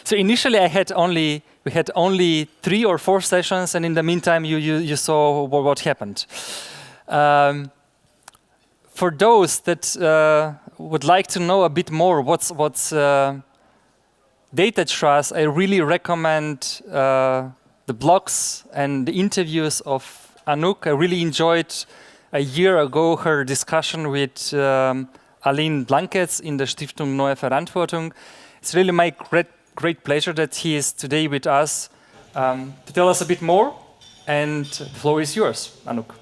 So initially we had only 3 or 4 sessions, and in the meantime you saw what happened. For those that would like to know a bit more what's data trust, I really recommend the blogs and the interviews of Anouk. I really enjoyed a year ago her discussion with Aline Blankets in the Stiftung Neue Verantwortung. It's really my great pleasure that he is today with us to tell us a bit more, and the floor is yours, Anouk.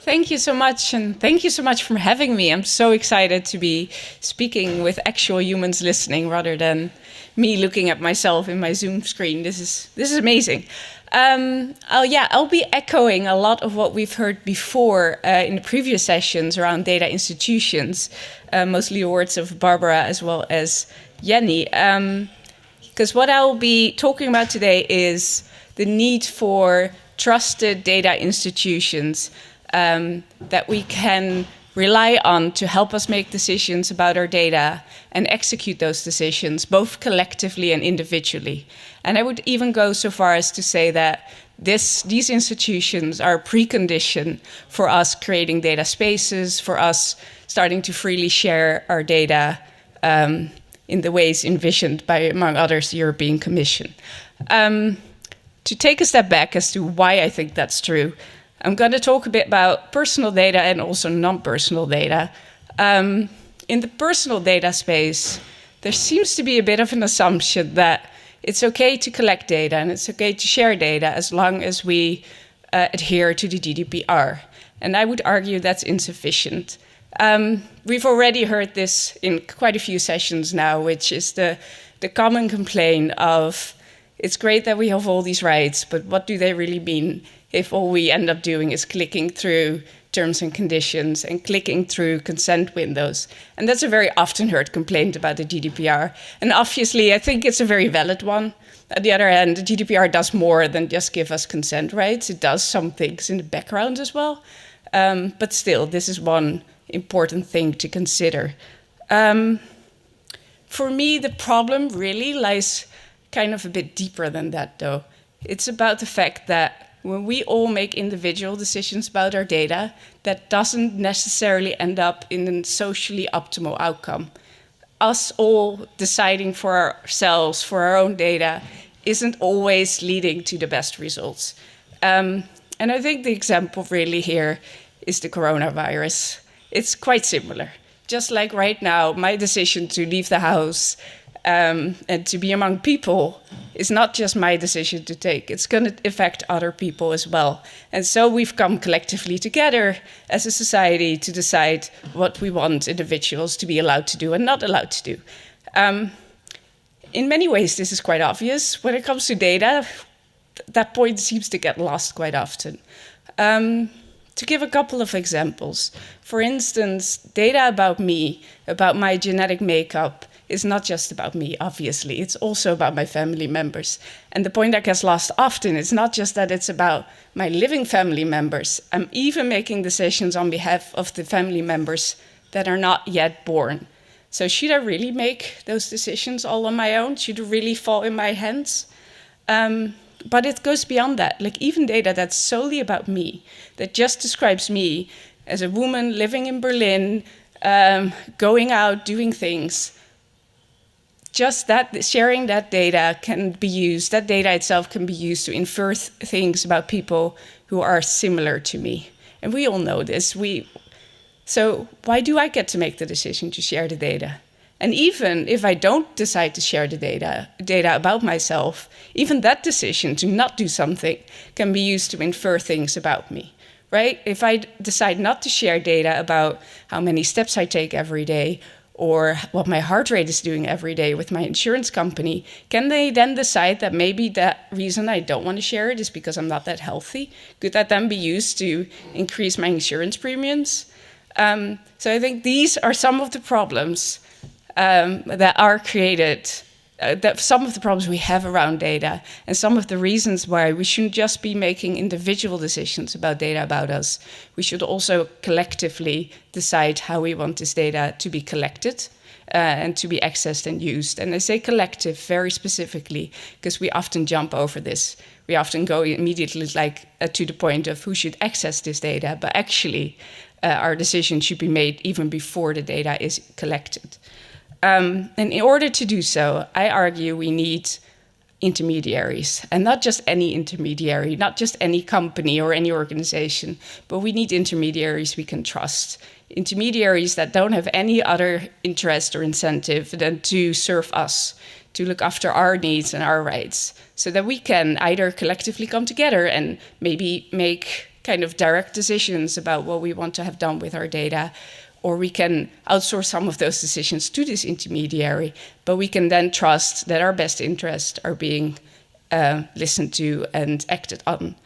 Thank you so much, and thank you so much for having me. I'm so excited to be speaking with actual humans listening rather than me looking at myself in my Zoom screen. This is amazing. I'll be echoing a lot of what we've heard before in the previous sessions around data institutions, mostly the words of Barbara as well as Jenny. Because what I'll be talking about today is the need for trusted data institutions that we can rely on to help us make decisions about our data and execute those decisions, both collectively and individually. And I would even go so far as to say that these institutions are a precondition for us creating data spaces, for us starting to freely share our data in the ways envisioned by, among others, the European Commission. To take a step back as to why I think that's true, I'm going to talk a bit about personal data and also non-personal data. In the personal data space, there seems to be a bit of an assumption that it's okay to collect data and it's okay to share data as long as we adhere to the Gdpr. And I would argue that's insufficient. We've already heard this in quite a few sessions now, which is the common complaint of, it's great that we have all these rights, but what do they really mean if all we end up doing is clicking through terms and conditions and clicking through consent windows? And that's a very often heard complaint about the GDPR. And obviously, I think it's a very valid one. On the other hand, the GDPR does more than just give us consent rights. It does some things in the background as well. But still, this is one important thing to consider. For me, the problem really lies kind of a bit deeper than that, though. It's about the fact that when we all make individual decisions about our data, that doesn't necessarily end up in a socially optimal outcome. Us all deciding for ourselves, for our own data, isn't always leading to the best results. And I think the example really here is the coronavirus. It's quite similar. Just like right now, my decision to leave the house and to be among people is not just my decision to take. It's going to affect other people as well. And so we've come collectively together as a society to decide what we want individuals to be allowed to do and not allowed to do. In many ways, this is quite obvious. When it comes to data, that point seems to get lost quite often. To give a couple of examples, for instance, data about me, about my genetic makeup, is not just about me, obviously. It's also about my family members. And the point that gets lost often is not just that it's about my living family members. I'm even making decisions on behalf of the family members that are not yet born. So should I really make those decisions all on my own? Should it really fall in my hands? But it goes beyond that. Like even data that's solely about me, that just describes me as a woman living in Berlin, going out, doing things. Just that, sharing that data can be used, that data itself can be used to infer things about people who are similar to me. And we all know this. So why do I get to make the decision to share the data? And even if I don't decide to share the data about myself, even that decision to not do something can be used to infer things about me, right? If I decide not to share data about how many steps I take every day, or what my heart rate is doing every day with my insurance company, can they then decide that maybe that reason I don't want to share it is because I'm not that healthy? Could that then be used to increase my insurance premiums? So I think these are some of the problems that are created, some of the problems we have around data, and some of the reasons why we shouldn't just be making individual decisions about data about us. We should also collectively decide how we want this data to be collected and to be accessed and used. And I say collective very specifically because we often jump over this. We often go immediately to the point of who should access this data, but actually our decision should be made even before the data is collected. And in order to do so, I argue we need intermediaries, and not just any intermediary, not just any company or any organization, but we need intermediaries we can trust. Intermediaries that don't have any other interest or incentive than to serve us, to look after our needs and our rights, so that we can either collectively come together and maybe make kind of direct decisions about what we want to have done with our data, or we can outsource some of those decisions to this intermediary, but we can then trust that our best interests are being listened to and acted on.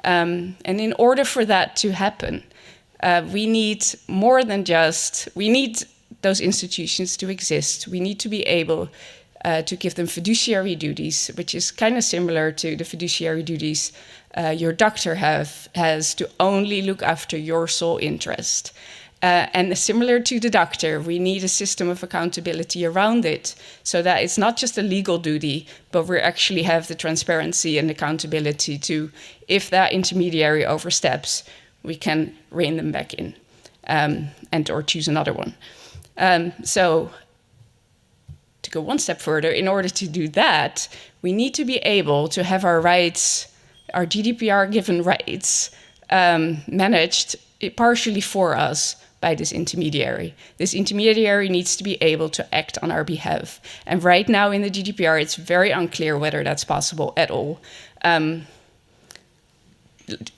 And in order for that to happen, we need more than we need those institutions to exist. We need to be able to give them fiduciary duties, which is kind of similar to the fiduciary duties your doctor has to only look after your sole interest. And similar to the doctor, we need a system of accountability around it so that it's not just a legal duty, but we actually have the transparency and accountability to, if that intermediary oversteps, we can rein them back in and or choose another one. So to go one step further, in order to do that, we need to be able to have our rights, our GDPR-given rights, managed partially for us by this intermediary. This intermediary needs to be able to act on our behalf. And right now in the GDPR, it's very unclear whether that's possible at all.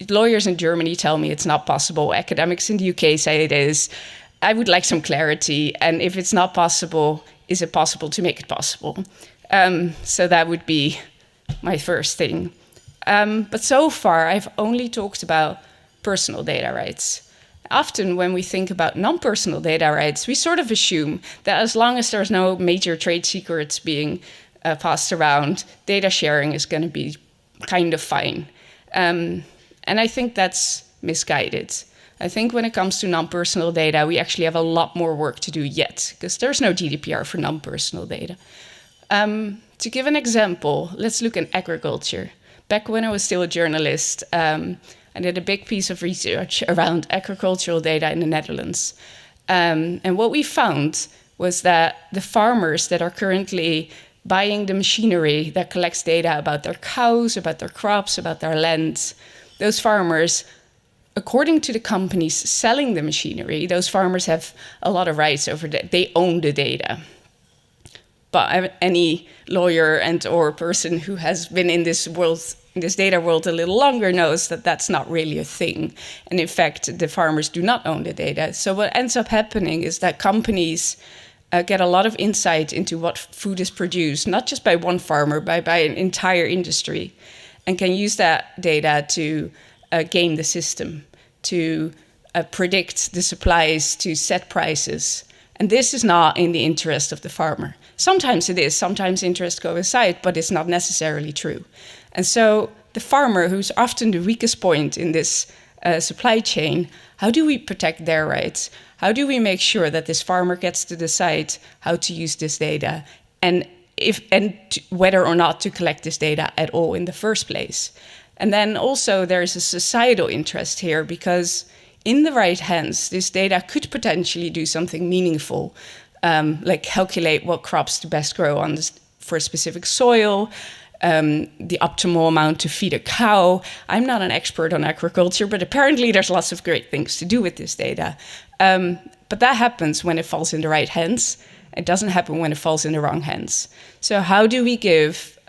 Lawyers in Germany tell me it's not possible. Academics in the UK say it is. I would like some clarity. And if it's not possible, is it possible to make it possible? So that would be my first thing. But so far, I've only talked about personal data rights. Often when we think about non-personal data rights, we sort of assume that as long as there's no major trade secrets being passed around, data sharing is going to be kind of fine. And I think that's misguided. I think when it comes to non-personal data, we actually have a lot more work to do yet, because there's no GDPR for non-personal data. To give an example, let's look at agriculture. Back when I was still a journalist, I did a big piece of research around agricultural data in the Netherlands. And what we found was that the farmers that are currently buying the machinery that collects data about their cows, about their crops, about their land, those farmers, according to the companies selling the machinery, those farmers have a lot of rights over that. They own the data. But any lawyer and or person who has been in this world, in this data world a little longer, knows that that's not really a thing. And in fact, the farmers do not own the data. So what ends up happening is that companies get a lot of insight into what food is produced, not just by one farmer, but by an entire industry, and can use that data to game the system, to predict the supplies, to set prices. And this is not in the interest of the farmer. Sometimes it is, sometimes interests go aside, but it's not necessarily true. And so the farmer, who's often the weakest point in this supply chain, how do we protect their rights? How do we make sure that this farmer gets to decide how to use this data and whether or not to collect this data at all in the first place? And then also there's a societal interest here, because in the right hands, this data could potentially do something meaningful, like calculate what crops to best grow on for a specific soil, the optimal amount to feed a cow. I'm not an expert on agriculture, but apparently there's lots of great things to do with this data. But that happens when it falls in the right hands. It doesn't happen when it falls in the wrong hands. So how do we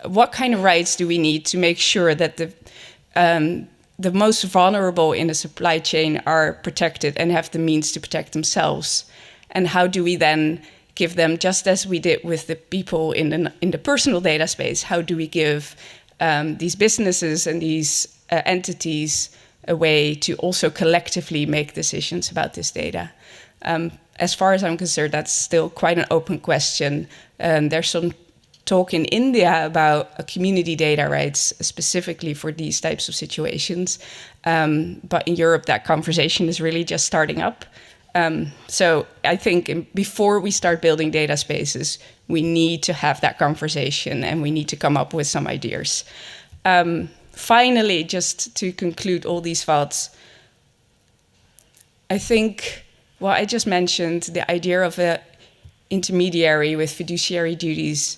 what kind of rights do we need to make sure that the most vulnerable in the supply chain are protected and have the means to protect themselves? And how do we then give them, just as we did with the people in the personal data space, how do we give these businesses and these entities a way to also collectively make decisions about this data? As far as I'm concerned, that's still quite an open question. There's some talk in India about community data rights specifically for these types of situations. But in Europe, that conversation is really just starting up. So I think before we start building data spaces, we need to have that conversation and we need to come up with some ideas. Finally, just to conclude all these thoughts, I think what I just mentioned, the idea of an intermediary with fiduciary duties,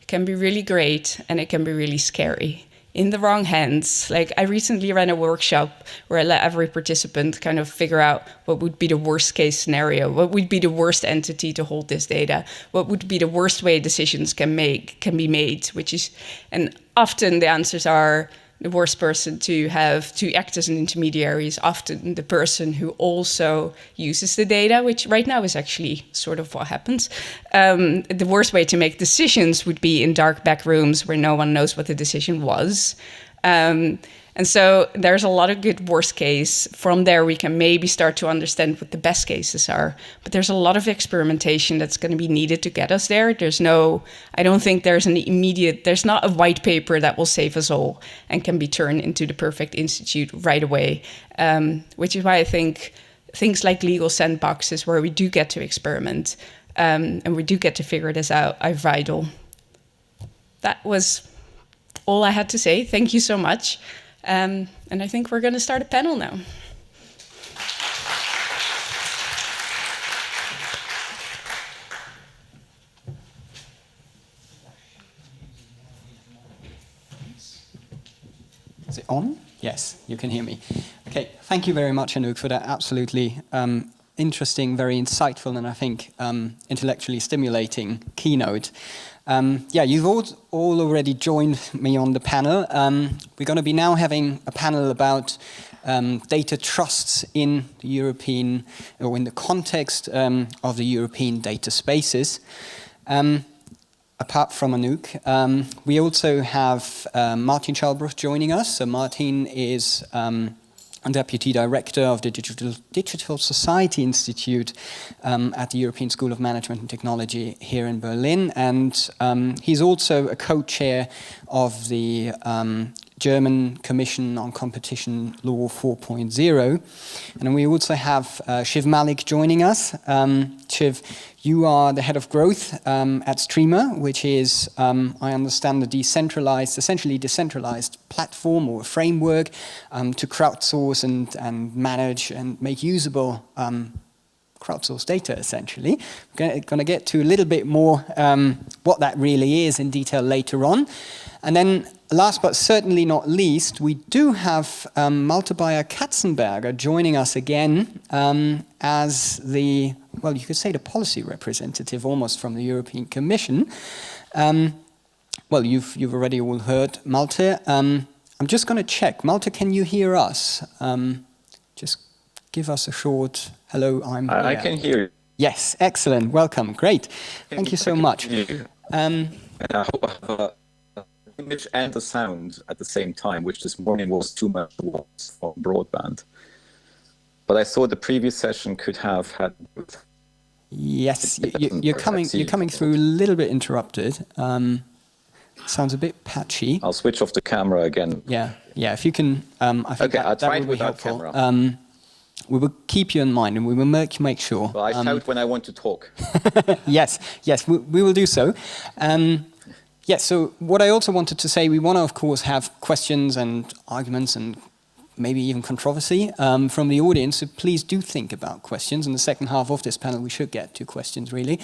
can be really great and it can be really scary. In the wrong hands, like I recently ran a workshop where I let every participant kind of figure out what would be the worst case scenario, what would be the worst entity to hold this data, what would be the worst way decisions can be made, and often the answers are the worst person to act as an intermediary is often the person who also uses the data, which right now is actually sort of what happens. The worst way to make decisions would be in dark back rooms where no one knows what the decision was. And so there's a lot of good worst case. From there, we can maybe start to understand what the best cases are. But there's a lot of experimentation that's going to be needed to get us there. I don't think there's not a white paper that will save us all and can be turned into the perfect institute right away. Which is why I think things like legal sandboxes where we do get to experiment and we do get to figure this out are vital. That was all I had to say. Thank you so much. And I think we're going to start a panel now. Is it on? Yes, you can hear me. Okay, thank you very much, Anouk, for that absolutely interesting, very insightful, and I think intellectually stimulating keynote. You've all already joined me on the panel. We're going to be now having a panel about data trusts in the European, or in the context of the European data spaces. Apart from Anouk, we also have M.Schallbruch joining us. So Martin is Deputy Director of the Digital Society Institute at the European School of Management and Technology here in Berlin. And he's also a co-chair of the German Commission on Competition Law 4.0. And we also have S.Malik joining us. Shiv, you are the head of growth at Streamer, which is, I understand, the essentially decentralized platform or framework to crowdsource and manage and make usable crowdsourced data, essentially. We're going to get to a little bit more what that really is in detail later on. And then last but certainly not least, we do have M.Beyer-Katzenberger joining us again as the, well, you could say the policy representative almost from the European Commission. Well, you've already all heard Malte. I'm just going to check. Malte, can you hear us? Just give us a short hello, I'm here. I can hear you. Yes, excellent. Welcome. Great. Thank you so much. And I hope I have image and the sound at the same time, which this morning was too much for broadband. But I thought the previous session could have had. Yes, you're coming through a little bit interrupted. Sounds a bit patchy. I'll switch off the camera again. Yeah. If you can, I think I'll try it will be without helpful. camera. We will keep you in mind, and we will make sure. Well, I shout when I want to talk. Yes, we will do so. So what I also wanted to say, we want to, of course, have questions and arguments and maybe even controversy from the audience. So please do think about questions. In the second half of this panel, we should get to questions, really.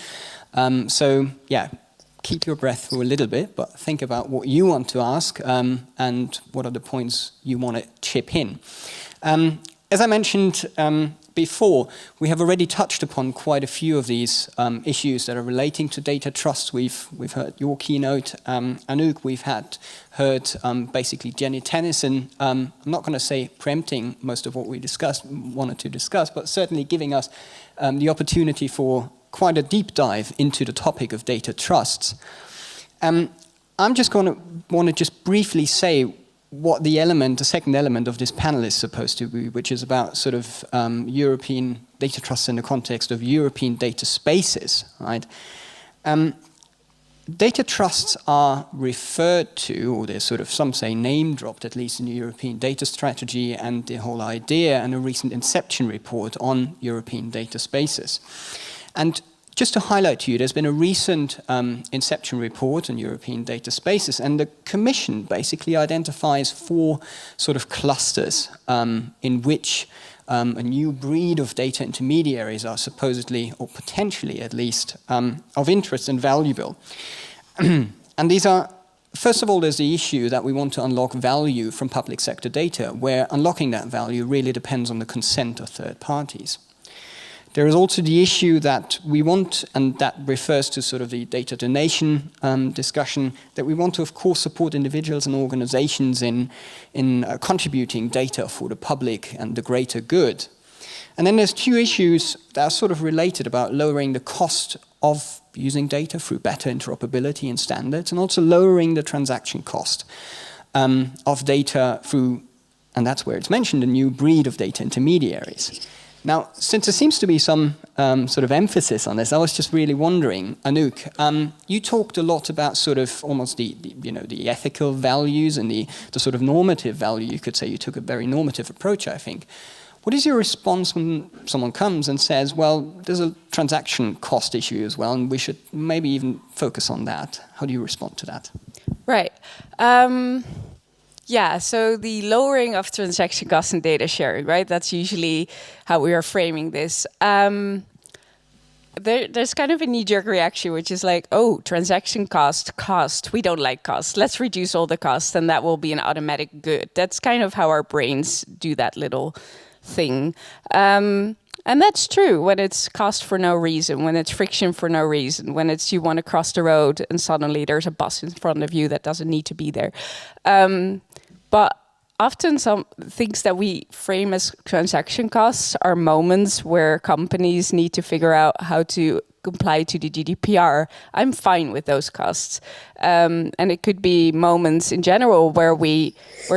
Keep your breath for a little bit, but think about what you want to ask and what are the points you want to chip in. As I mentioned before, we have already touched upon quite a few of these issues that are relating to data trust. We've heard your keynote, Anouk. We've heard basically Jenny Tennyson. I'm not going to say preempting most of what we wanted to discuss, but certainly giving us the opportunity for quite a deep dive into the topic of data trusts. I'm just going to want to just briefly say what the second element of this panel is supposed to be, which is about sort of European data trusts in the context of European data spaces, right? data trusts are referred to, or they're sort of, some say name-dropped, at least in the European data strategy and the whole idea, and a recent Inception report on European data spaces. And just to highlight to you, there's been a recent Inception report on European data spaces, and the Commission basically identifies 4 sort of clusters in which a new breed of data intermediaries are supposedly, or potentially at least, of interest and valuable. And these are, first of all, there's the issue that we want to unlock value from public sector data, where unlocking that value really depends on the consent of third parties. There is also the issue that we want, and that refers to sort of the data donation discussion, that we want to, of course, support individuals and organizations in contributing data for the public and the greater good. And then there's 2 issues that are sort of related about lowering the cost of using data through better interoperability and standards, and also lowering the transaction cost of data through, and that's where it's mentioned, a new breed of data intermediaries. Now, since there seems to be some sort of emphasis on this, I was just really wondering, Anouk, you talked a lot about sort of almost the ethical values and the sort of normative value. You could say you took a very normative approach, I think. What is your response when someone comes and says, well, there's a transaction cost issue as well, and we should maybe even focus on that? How do you respond to that? Right. Yeah, so the lowering of transaction costs and data sharing, right? That's usually how we are framing this. There's kind of a knee-jerk reaction, which is like, oh, transaction cost, we don't like cost. Let's reduce all the costs, and that will be an automatic good. That's kind of how our brains do that little thing. And that's true when it's cost for no reason, when it's friction for no reason, when it's you want to cross the road and suddenly there's a bus in front of you that doesn't need to be there. But often some things that we frame as transaction costs are moments where companies need to figure out how to comply to the GDPR. I'm fine with those costs. And it could be moments in general where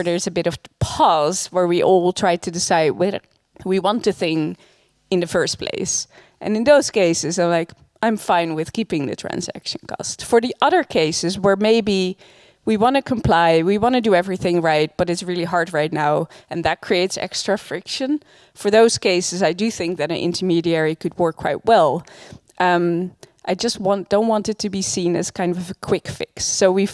there's a bit of pause, where we all try to decide whether we want a thing in the first place. And in those cases, I'm fine with keeping the transaction cost. For the other cases where maybe we want to comply, we want to do everything right, but it's really hard right now, and that creates extra friction. For those cases, I do think that an intermediary could work quite well. I just don't want it to be seen as kind of a quick fix. So we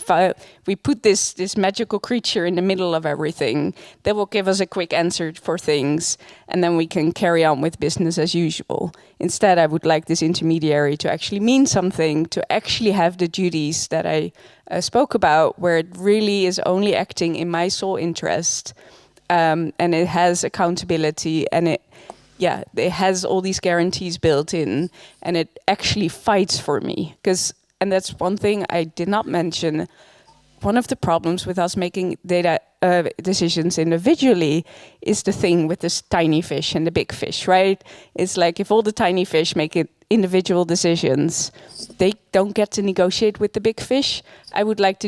put this magical creature in the middle of everything that will give us a quick answer for things, and then we can carry on with business as usual. Instead, I would like this intermediary to actually mean something, to actually have the duties that I spoke about, where it really is only acting in my sole interest, and it has accountability, and it has all these guarantees built in, and it actually fights for me. And that's one thing I did not mention. One of the problems with us making data decisions individually is the thing with this tiny fish and the big fish, right? It's like if all the tiny fish make it individual decisions, they don't get to negotiate with the big fish. I would like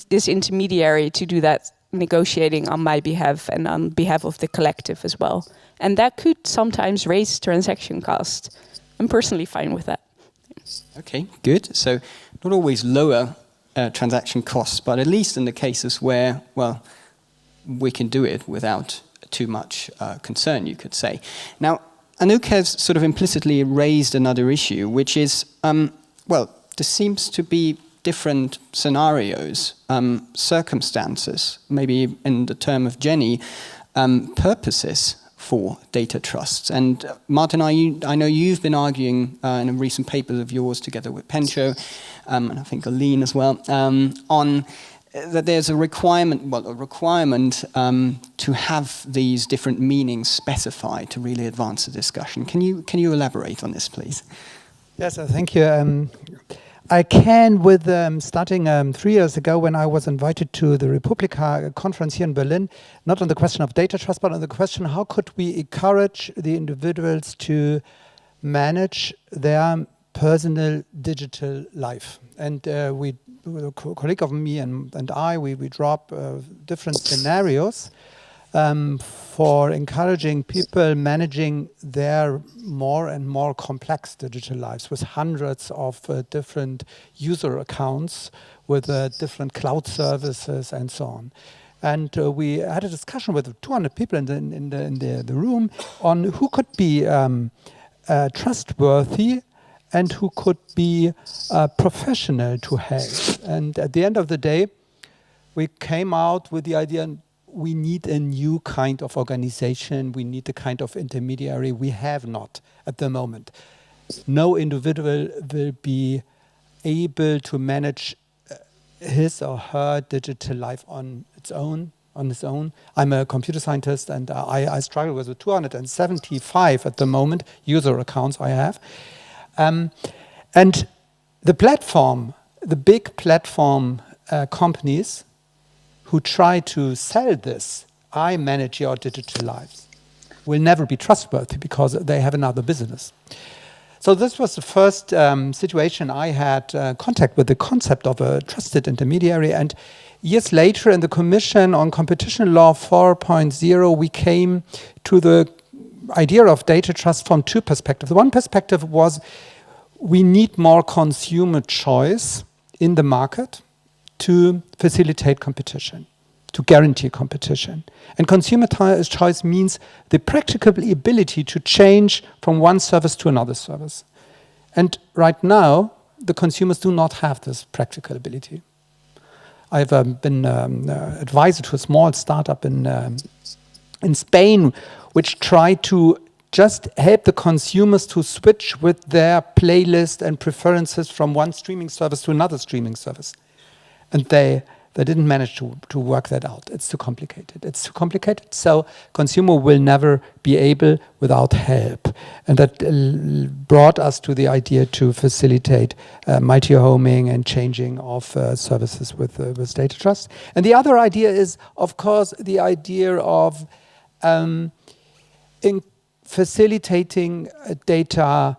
this intermediary to do that negotiating on my behalf and on behalf of the collective as well. And that could sometimes raise transaction costs. I'm personally fine with that. Okay, good. So not always lower transaction costs, but at least in the cases where, well, we can do it without too much concern, you could say. Now, Anouk has sort of implicitly raised another issue, which is, there seems to be different scenarios, circumstances, maybe in the term of Jenny, purposes for data trusts. And Martin, I know you've been arguing in a recent paper of yours together with Pencho, and I think Aline as well, on that there's a requirement to have these different meanings specified to really advance the discussion. Can you elaborate on this, please? Yes, thank you. I can, with starting 3 years ago when I was invited to the Republika conference here in Berlin, not on the question of data trust, but on the question how could we encourage the individuals to manage their personal digital life. And a colleague of me and I, we drop different scenarios. for encouraging people managing their more and more complex digital lives with hundreds of different user accounts, with different cloud services and so on. And we had a discussion with 200 people in the room on who could be trustworthy and who could be professional to help. And at the end of the day, we came out with the idea we need a new kind of organization, we need a kind of intermediary we have not at the moment. No individual will be able to manage his or her digital life on its own. I'm a computer scientist, and I struggle with the 275 at the moment user accounts I have. And the platform, the big platform companies who try to sell this, I manage your digital lives, will never be trustworthy because they have another business. So this was the first situation I had contact with the concept of a trusted intermediary. And years later in the Commission on Competition Law 4.0, we came to the idea of data trust from two perspectives. One perspective was we need more consumer choice in the market to facilitate competition, to guarantee competition. And consumer choice means the practical ability to change from one service to another service. And right now, the consumers do not have this practical ability. I've been advisor to a small startup in Spain, which tried to just help the consumers to switch with their playlist and preferences from one streaming service to another streaming service. And they didn't manage to work that out. It's too complicated. It's too complicated. So consumer will never be able without help. And that brought us to the idea to facilitate multi-homing and changing of services with data trust. And the other idea is, of course, the idea of in facilitating data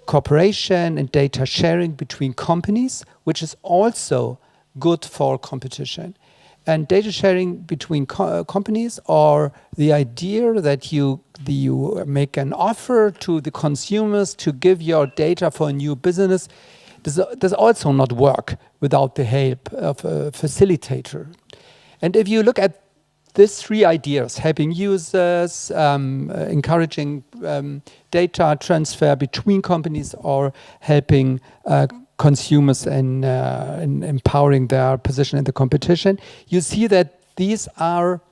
cooperation and data sharing between companies, which is also good for competition. And data sharing between companies, or the idea that you make an offer to the consumers to give your data for a new business, does also not work without the help of a facilitator. And if you look at these three ideas, helping users, encouraging data transfer between companies, or helping consumers in empowering their position in the competition, you see that these are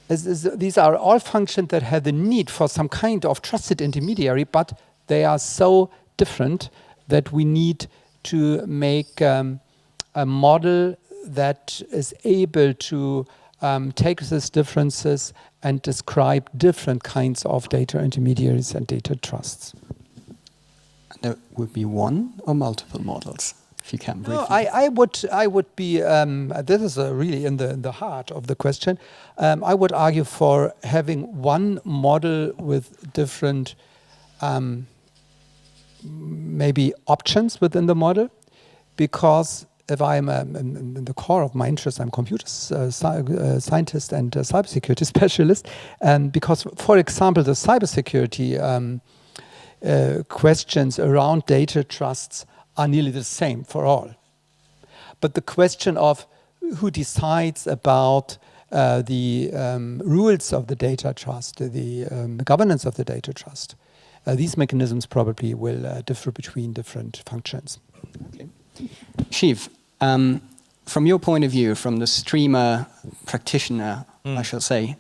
all functions that have the need for some kind of trusted intermediary, but they are so different that we need to make a model that is able to take these differences and describe different kinds of data intermediaries and data trusts. There would be one or multiple models, if you can briefly. No, I would be. This is really in the heart of the question. I would argue for having one model with different, maybe options within the model, because if I'm in the core of my interest, I'm computer scientist and cybersecurity specialist, because, for example, the cybersecurity questions around data trusts are nearly the same for all. But the question of who decides about the rules of the data trust, the governance of the data trust, these mechanisms probably will differ between different functions. Okay. Shiv, from your point of view, from the streamer practitioner, I shall say,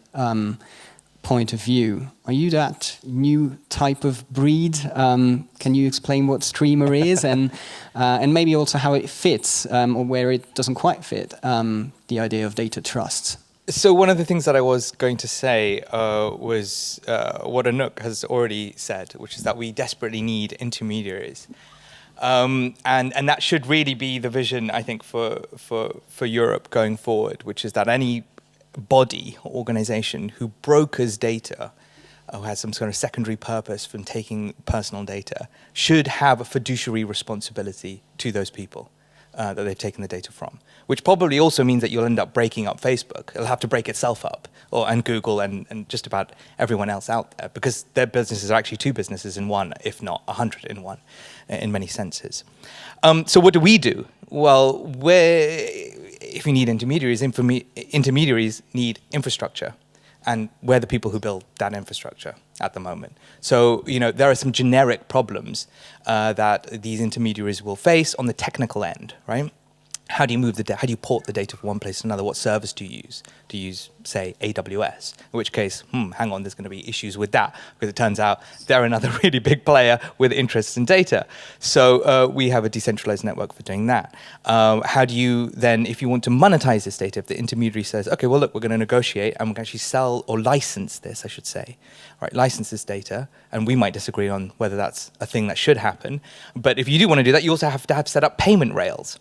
point of view, are you that new type of breed? Can you explain what streamer is and maybe also how it fits or where it doesn't quite fit, the idea of data trust? So one of the things that I was going to say was what A.Ruhaak has already said, which is that we desperately need intermediaries. And that should really be the vision, I think, for Europe going forward, which is that any body or organization who brokers data, who has some sort of secondary purpose from taking personal data, should have a fiduciary responsibility to those people. that they've taken the data from, which probably also means that you'll end up breaking up Facebook. It'll have to break itself up, and Google and just about everyone else out there, because their businesses are actually two businesses in one, if not 100 in one, in many senses. So what do? Well, if you need intermediaries, intermediaries need infrastructure. And we're the people who build that infrastructure at the moment. So, there are some generic problems that these intermediaries will face on the technical end, right? How do you move how do you port the data from one place to another? What service do you use? Do you use, say, AWS? In which case, hang on, there's going to be issues with that, because it turns out they're another really big player with interests in data. So we have a decentralized network for doing that. How do you then, if you want to monetize this data, if the intermediary says, okay, well, look, we're going to negotiate and we're going to actually sell or license this, I should say, right? License this data, and we might disagree on whether that's a thing that should happen. But if you do want to do that, you also have to have set up payment rails.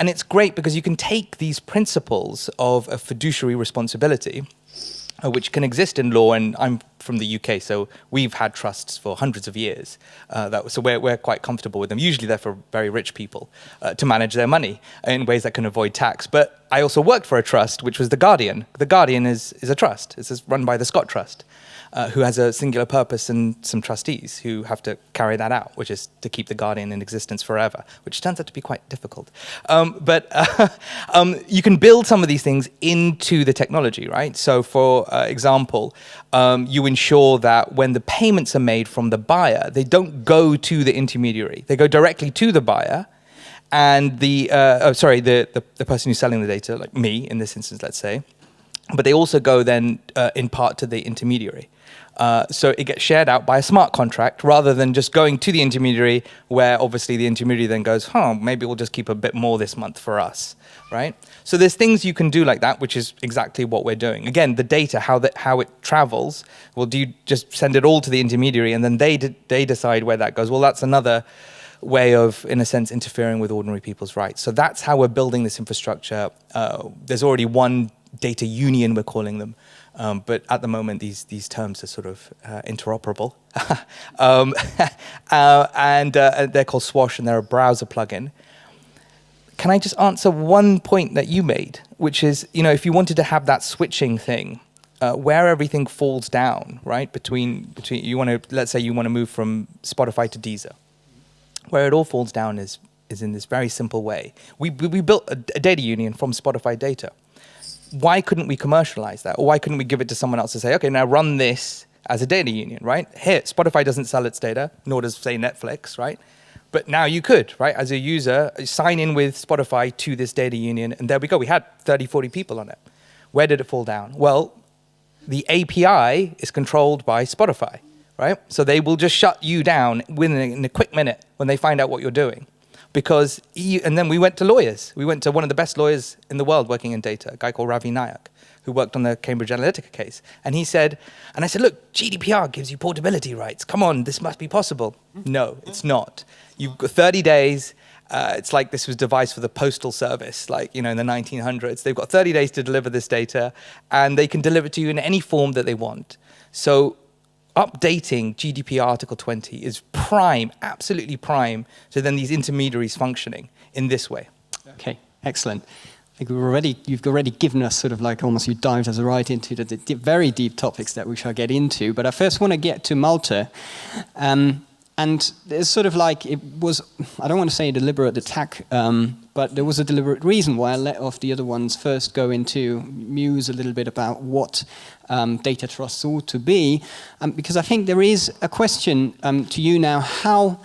And it's great because you can take these principles of a fiduciary responsibility, which can exist in law, and I'm from the UK, so we've had trusts for hundreds of years. So we're quite comfortable with them. Usually they're for very rich people to manage their money in ways that can avoid tax. But I also worked for a trust, which was the Guardian. The Guardian is a trust. It's run by the Scott Trust, who has a singular purpose and some trustees who have to carry that out, which is to keep the Guardian in existence forever, which turns out to be quite difficult. But you can build some of these things into the technology, right? So for example, you ensure that when the payments are made from the buyer, they don't go to the intermediary. They go directly to the buyer, and the person who's selling the data, like me in this instance, let's say, but they also go then in part to the intermediary. So it gets shared out by a smart contract rather than just going to the intermediary, where obviously the intermediary then goes, maybe we'll just keep a bit more this month for us, right? So there's things you can do like that, which is exactly what we're doing. Again, the data, how it travels, well, do you just send it all to the intermediary and then they decide where that goes? Well, that's another way of, in a sense, interfering with ordinary people's rights. So that's how we're building this infrastructure. There's already one data union, we're calling them. But at the moment, these terms are sort of interoperable. And they're called Swash, and they're a browser plugin. Can I just answer one point that you made, which is, if you wanted to have that switching thing, where everything falls down, right, between let's say you want to move from Spotify to Deezer, where it all falls down is in this very simple way. We built a data union from Spotify data. Why couldn't we commercialize that? Or why couldn't we give it to someone else to say, okay, now run this as a data union, right? Here, Spotify doesn't sell its data, nor does, say, Netflix, right? But now you could, right? As a user, sign in with Spotify to this data union, and there we go. We had 30, 40 people on it. Where did it fall down? Well, the API is controlled by Spotify, right? So they will just shut you down in a quick minute when they find out what you're doing. And then we went to lawyers. We went to one of the best lawyers in the world working in data, a guy called Ravi Nayak, who worked on the Cambridge Analytica case. And I said, look, GDPR gives you portability rights. Come on, this must be possible. No, it's not. You've got 30 days. It's like this was devised for the postal service, in the 1900s. They've got 30 days to deliver this data, and they can deliver it to you in any form that they want. So updating GDPR Article 20 is prime, absolutely prime, to then these intermediaries functioning in this way. Okay, excellent. I think you've already given us sort of like almost you dived us right into the very deep topics that we shall get into. But I first want to get to Malta. And it's sort of like it was, I don't want to say a deliberate attack, but there was a deliberate reason why I let off the other ones first go into muse a little bit about what data trusts ought to be, because I think there is a question to you now, how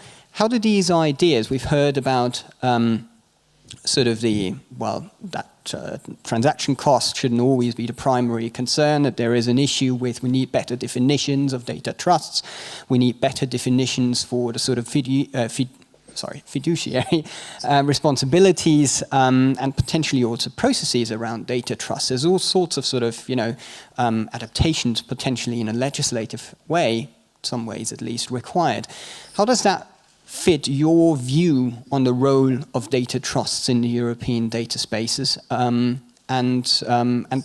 do these ideas, we've heard about sort of that transaction cost shouldn't always be the primary concern, that there is an issue with we need better definitions of data trusts, we need better definitions for the sort of fiduciary responsibilities and potentially also processes around data trusts. There's all sorts of sort of, adaptations potentially in a legislative way, some ways at least required. How does that fit your view on the role of data trusts in the European data spaces, and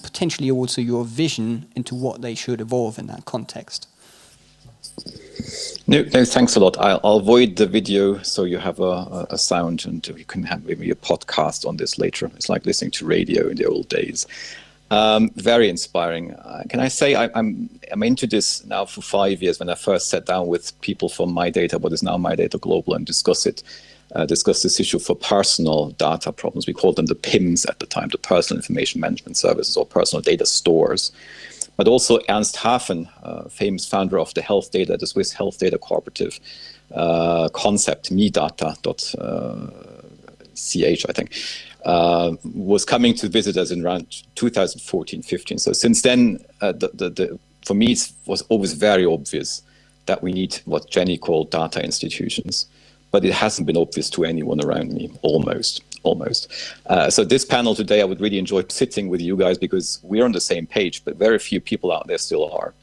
potentially also your vision into what they should evolve in that context? No, thanks a lot. I'll avoid the video, so you have a sound, and we can have maybe a podcast on this later. It's like listening to radio in the old days. Very inspiring. Can I say I'm into this now for 5 years. When I first sat down with people from My Data, what is now My Data Global, and discuss this issue for personal data problems. We called them the PIMs at the time, the Personal Information Management Services, or personal data stores. But also Ernst Hafen, famous founder of the health data, the Swiss health data cooperative concept, medata.ch, I think, was coming to visit us in around 2014-15. So since then, for me, it was always very obvious that we need what Jenny called data institutions. But it hasn't been obvious to anyone around me, almost. So this panel today, I would really enjoy sitting with you guys, because we're on the same page, but very few people out there still are.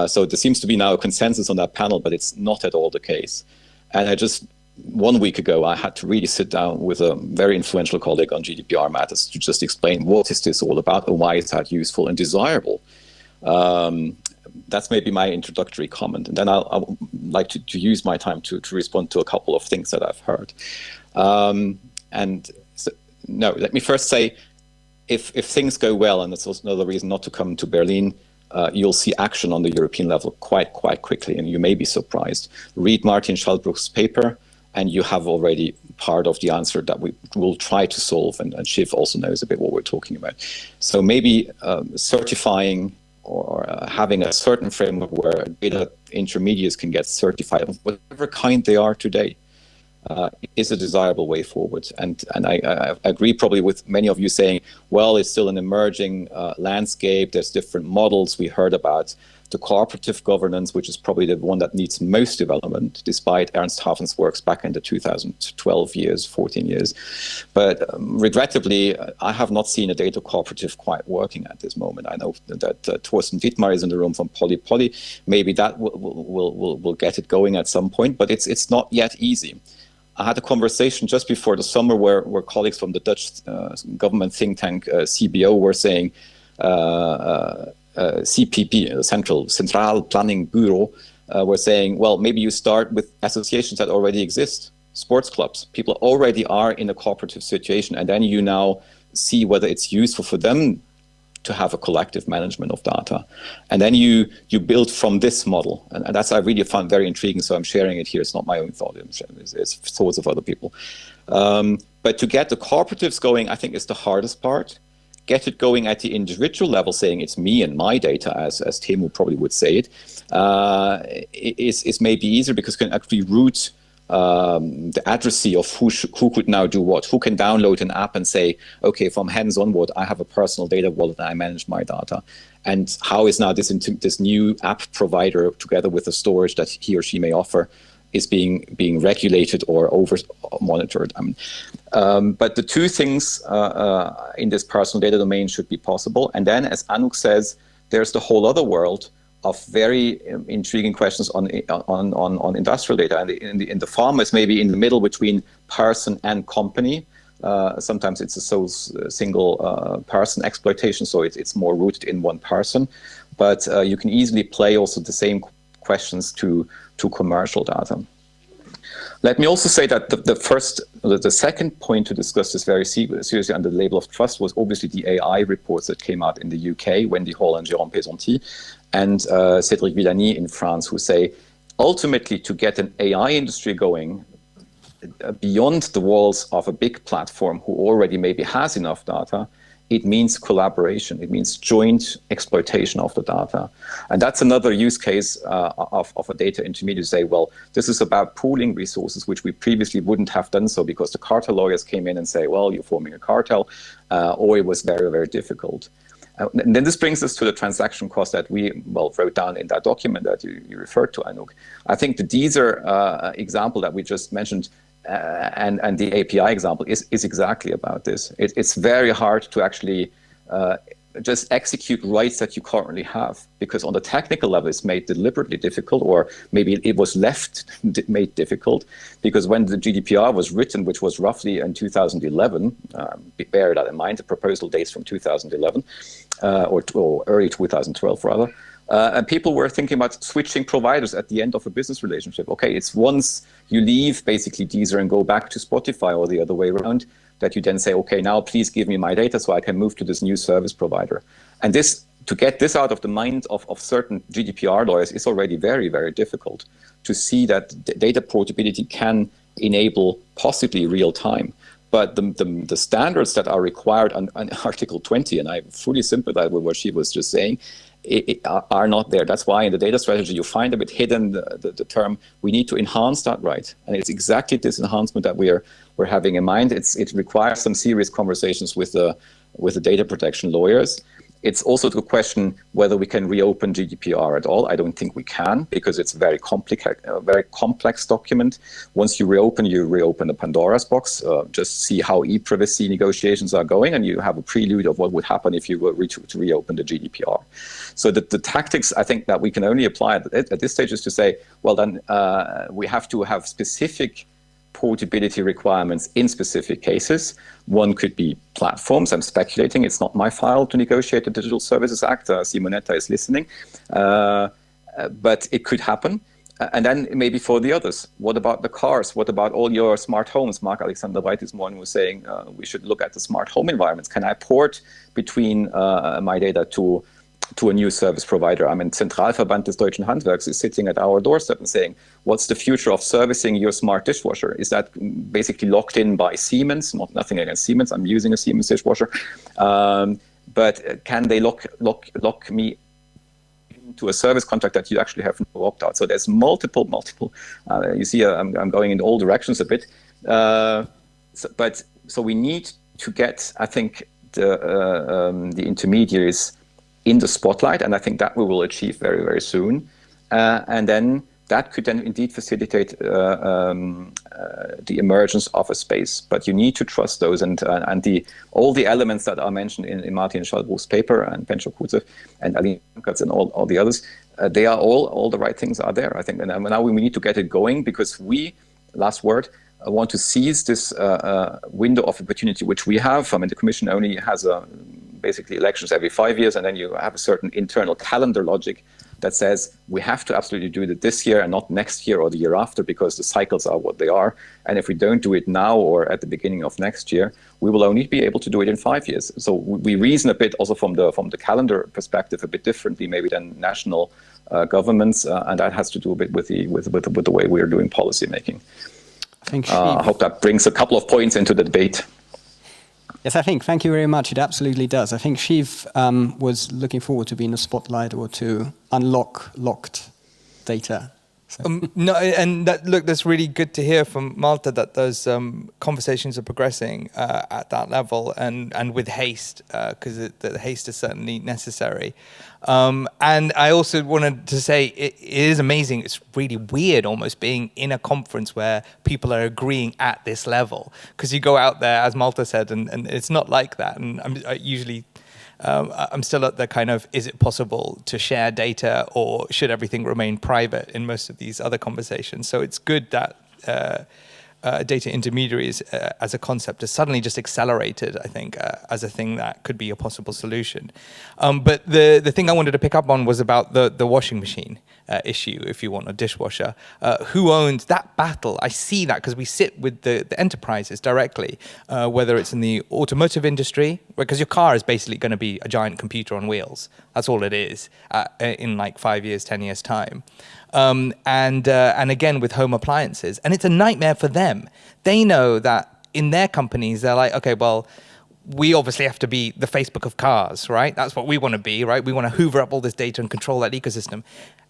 So there seems to be now a consensus on that panel, but it's not at all the case. And 1 week ago, I had to really sit down with a very influential colleague on GDPR matters to just explain what is this all about and why is that useful and desirable. That's maybe my introductory comment. And then I'll like to use my time to respond to a couple of things that I've heard. Let me first say, if things go well, and that's also another reason not to come to Berlin, you'll see action on the European level quite quickly, and you may be surprised. Read M.Schallbruch's paper, and you have already part of the answer that we will try to solve, and Shiv also knows a bit what we're talking about. So maybe certifying or having a certain framework where data intermediaries can get certified of whatever kind they are today is a desirable way forward. And I agree probably with many of you saying, well, it's still an emerging landscape. There's different models. We heard about the cooperative governance, which is probably the one that needs most development, despite Ernst Hafen's works back in the 2012 years, 14 years. But regrettably, I have not seen a data cooperative quite working at this moment. I know that Thorsten Dittmar is in the room from Poly. Maybe that will get it going at some point, but it's not yet easy. I had a conversation just before the summer where colleagues from the Dutch government think tank CBO were saying CPB, the Centraal Planning Bureau, were saying, well, maybe you start with associations that already exist, sports clubs. People already are in a cooperative situation, and then you now see whether it's useful for them to have a collective management of data. And then you build from this model. And that's I really found very intriguing, so I'm sharing it here. It's not my own thought, it's thoughts of other people. But to get the cooperatives going, I think is the hardest part. Get it going at the individual level, saying it's me and my data, as Teemu probably would say it, is maybe easier because you can actually route the addressee of who could now do what. Who can download an app and say, okay, from hence onward, I have a personal data wallet and I manage my data. And how is now this new app provider, together with the storage that he or she may offer, is being regulated or over monitored. But the two things in this personal data domain should be possible. And then, as Anouk says, there's the whole other world of very intriguing questions on industrial data. And in the pharma is maybe in the middle between person and company. Sometimes it's a single person exploitation, so it's more rooted in one person. But you can easily play also the same questions to commercial data. Let me also say that the second point to discuss this very seriously under the label of trust was obviously the AI reports that came out in the UK, Wendy Hall and Jérôme Pesanti, and Cédric Villani in France, who say, ultimately, to get an AI industry going beyond the walls of a big platform who already maybe has enough data, it means collaboration. It means joint exploitation of the data. And that's another use case of a data intermediary to say, well, this is about pooling resources, which we previously wouldn't have done so because the cartel lawyers came in and say, well, you're forming a cartel, or it was very, very difficult. And then this brings us to the transaction cost that we wrote down in that document that you referred to, Anouk. I think the Deezer example that we just mentioned and the API example is exactly about this. It's very hard to actually just execute rights that you currently have, because on the technical level it's made deliberately difficult, or maybe it was made difficult, because when the GDPR was written, which was roughly in 2011, bear that in mind, the proposal dates from 2011, or early 2012 rather, And people were thinking about switching providers at the end of a business relationship. Okay, it's once you leave basically Deezer and go back to Spotify or the other way around, that you then say, okay, now please give me my data so I can move to this new service provider. And this, to get this out of the mind of certain GDPR lawyers is already very, very difficult to see that data portability can enable possibly real time. But the standards that are required on Article 20, and I fully sympathize with what she was just saying, are not there. That's why in the data strategy you find a bit hidden the term, we need to enhance that right. And it's exactly this enhancement that we're having in mind. It requires some serious conversations with the data protection lawyers. It's also the question whether we can reopen GDPR at all. I don't think we can, because it's a very complex document. Once you reopen the Pandora's box. Just see how e-privacy negotiations are going, and you have a prelude of what would happen if you were to reopen the GDPR. So the tactics, I think, that we can only apply at this stage is to say, well, then we have to have specific portability requirements in specific cases. One could be platforms. I'm speculating. It's not my file to negotiate the Digital Services Act. Simonetta is listening. But it could happen. And then maybe for the others, what about the cars? What about all your smart homes? Mark Alexander White this morning was saying we should look at the smart home environments. Can I port between my data to a new service provider? I mean, Zentralverband des Deutschen Handwerks is sitting at our doorstep and saying, what's the future of servicing your smart dishwasher? Is that basically locked in by Siemens? Nothing against Siemens. I'm using a Siemens dishwasher. But can they lock me into a service contract that you actually have no opt-out? So there's multiple. You see, I'm going in all directions a bit. So we need to get, I think, the intermediaries in the spotlight, and I think that we will achieve very, very soon. And then that could then indeed facilitate the emergence of a space. But you need to trust those, and all the elements that are mentioned in Martin Schallbruch's paper, and Pencho Kutzev and Aline Katz and all the others, they are all the right things are there, I think. And now we need to get it going, because we, last word, want to seize this window of opportunity which we have. I mean, the Commission only has basically elections every 5 years, and then you have a certain internal calendar logic that says we have to absolutely do it this year and not next year or the year after, because the cycles are what they are. And if we don't do it now or at the beginning of next year, we will only be able to do it in 5 years. So we reason a bit also from the calendar perspective a bit differently maybe than national governments, and that has to do a bit with the way we are doing policy making. I hope that brings a couple of points into the debate. Yes, thank you very much. It absolutely does. I think Shiv was looking forward to being in the spotlight or to unlock locked data. So. No, and that's really good to hear from Malta that those conversations are progressing at that level and with haste, because the haste is certainly necessary. And I also wanted to say it is amazing. It's really weird almost being in a conference where people are agreeing at this level, because you go out there, as Malta said, and it's not like that. And I'm still at the kind of, is it possible to share data, or should everything remain private in most of these other conversations? So it's good that data intermediaries as a concept has suddenly just accelerated, I think, as a thing that could be a possible solution. But the thing I wanted to pick up on was about the washing machine issue, if you want, a dishwasher. Who owns that battle? I see that because we sit with the enterprises directly, whether it's in the automotive industry, because your car is basically going to be a giant computer on wheels. That's all it is in like 5 years, 10 years time. And again with home appliances, and it's a nightmare for them. They know that in their companies, they're like, okay, well, we obviously have to be the Facebook of cars, right? That's what we want to be, right? We want to hoover up all this data and control that ecosystem.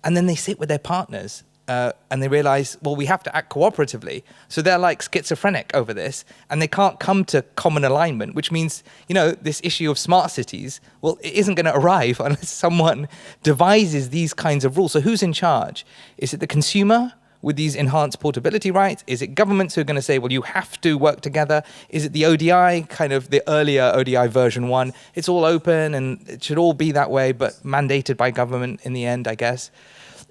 And then they sit with their partners and they realize, well, we have to act cooperatively. So they're like schizophrenic over this, and they can't come to common alignment, which means, this issue of smart cities, well, it isn't going to arrive unless someone devises these kinds of rules. So who's in charge? Is it the consumer with these enhanced portability rights? Is it governments who are going to say, well, you have to work together? Is it the ODI, kind of the earlier ODI version 1? It's all open and it should all be that way, but mandated by government in the end, I guess.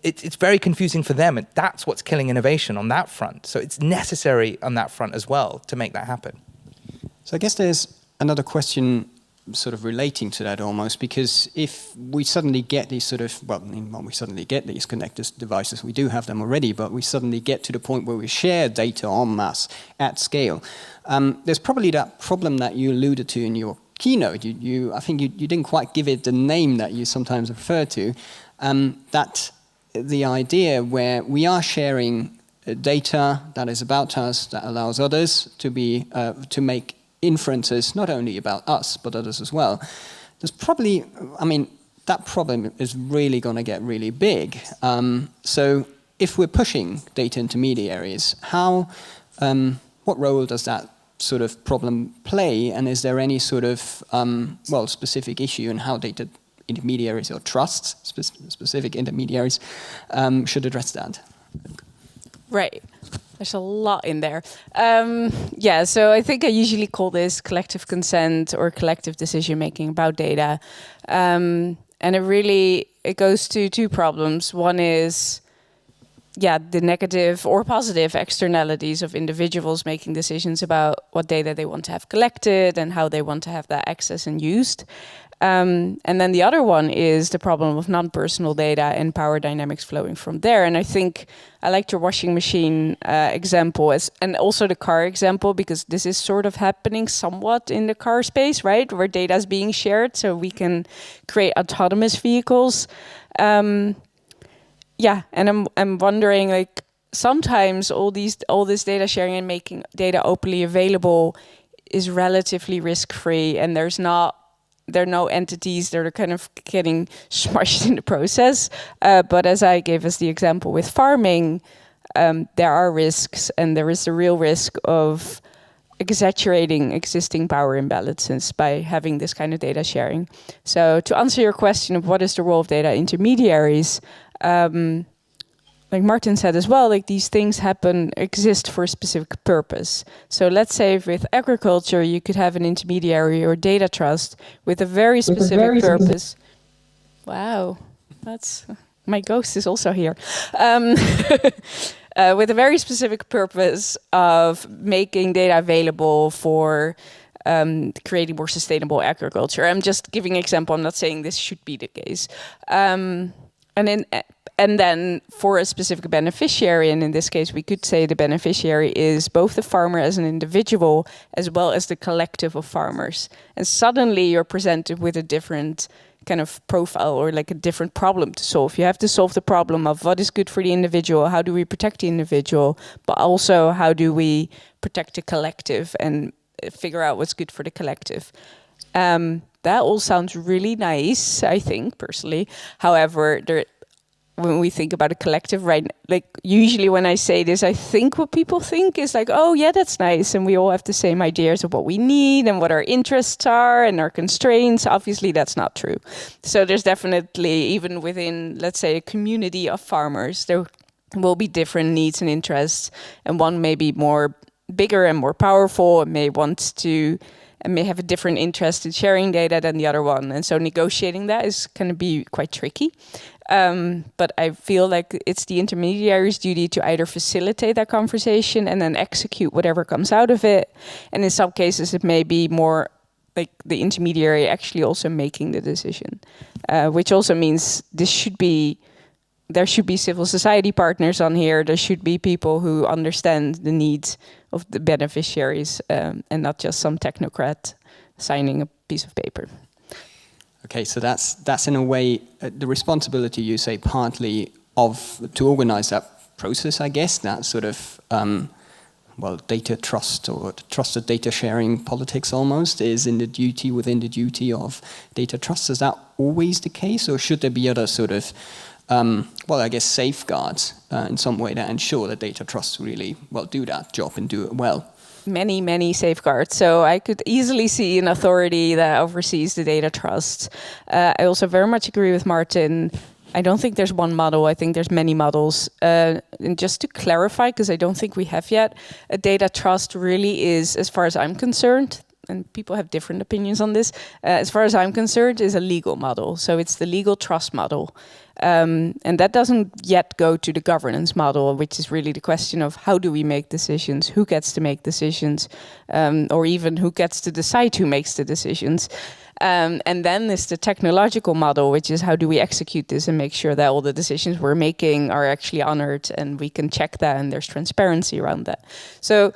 It's very confusing for them, and that's what's killing innovation on that front. So it's necessary on that front as well to make that happen. So I guess there's another question sort of relating to that almost, because if we suddenly get these sort of, we suddenly get these connected devices, we do have them already, but we suddenly get to the point where we share data en masse at scale. There's probably that problem that you alluded to in your keynote. I think you didn't quite give it the name that you sometimes refer to, that the idea where we are sharing data that is about us, that allows others to make inferences not only about us but others as well. There's probably, that problem is really going to get really big. So if we're pushing data intermediaries, what role does that sort of problem play, and is there any sort of specific issue in how data intermediaries or trusts, specific intermediaries, should address that? Right. There's a lot in there. So I think I usually call this collective consent or collective decision making about data. And it goes to two problems. One is the negative or positive externalities of individuals making decisions about what data they want to have collected and how they want to have that access and used. And then the other one is the problem of non-personal data and power dynamics flowing from there. And I think I liked your washing machine example and also the car example, because this is sort of happening somewhat in the car space, right? Where data is being shared so we can create autonomous vehicles. And I'm wondering, like, sometimes all this data sharing and making data openly available is relatively risk-free, and there are no entities that are kind of getting smushed in the process. But as I gave us the example with farming, there are risks, and there is a real risk of exaggerating existing power imbalances by having this kind of data sharing. So to answer your question of what is the role of data intermediaries, like Martin said as well, like these things exist for a specific purpose. So let's say with agriculture, you could have an intermediary or data trust with a very specific purpose. Wow, my ghost is also here. With a very specific purpose of making data available for creating more sustainable agriculture. I'm just giving an example. I'm not saying this should be the case. And then for a specific beneficiary, and in this case, we could say the beneficiary is both the farmer as an individual as well as the collective of farmers. And suddenly you're presented with a different kind of profile or like a different problem to solve. You have to solve the problem of what is good for the individual, how do we protect the individual, but also how do we protect the collective and figure out what's good for the collective. That all sounds really nice, I think, personally. However, when we think about a collective, right, like usually when I say this, I think what people think is like, oh yeah, that's nice. And we all have the same ideas of what we need and what our interests are and our constraints. Obviously, that's not true. So there's definitely, even within, let's say, a community of farmers, there will be different needs and interests. And one may be more bigger and more powerful and may have a different interest in sharing data than the other one. And so negotiating that is going to be quite tricky. But I feel like it's the intermediary's duty to either facilitate that conversation and then execute whatever comes out of it. And in some cases, it may be more like the intermediary actually also making the decision, which also means there should be civil society partners on here. There should be people who understand the needs of the beneficiaries and not just some technocrat signing a piece of paper. Okay, so that's in a way the responsibility, you say, partly to organize that process, I guess, that sort of, data trust or trusted data sharing politics almost is within the duty of data trust. Is that always the case, or should there be other sort of, safeguards in some way that ensure that data trusts really, do that job and do it well? Many safeguards. So I could easily see an authority that oversees the data trust. I also very much agree with Martin. I don't think there's one model. I think there's many models. And just to clarify, because I don't think we have yet, a data trust really is, as far as I'm concerned, and people have different opinions on this, as far as I'm concerned, is a legal model. So it's the legal trust model. And that doesn't yet go to the governance model, which is really the question of how do we make decisions, who gets to make decisions, or even who gets to decide who makes the decisions. And then there's the technological model, which is how do we execute this and make sure that all the decisions we're making are actually honored and we can check that and there's transparency around that. So,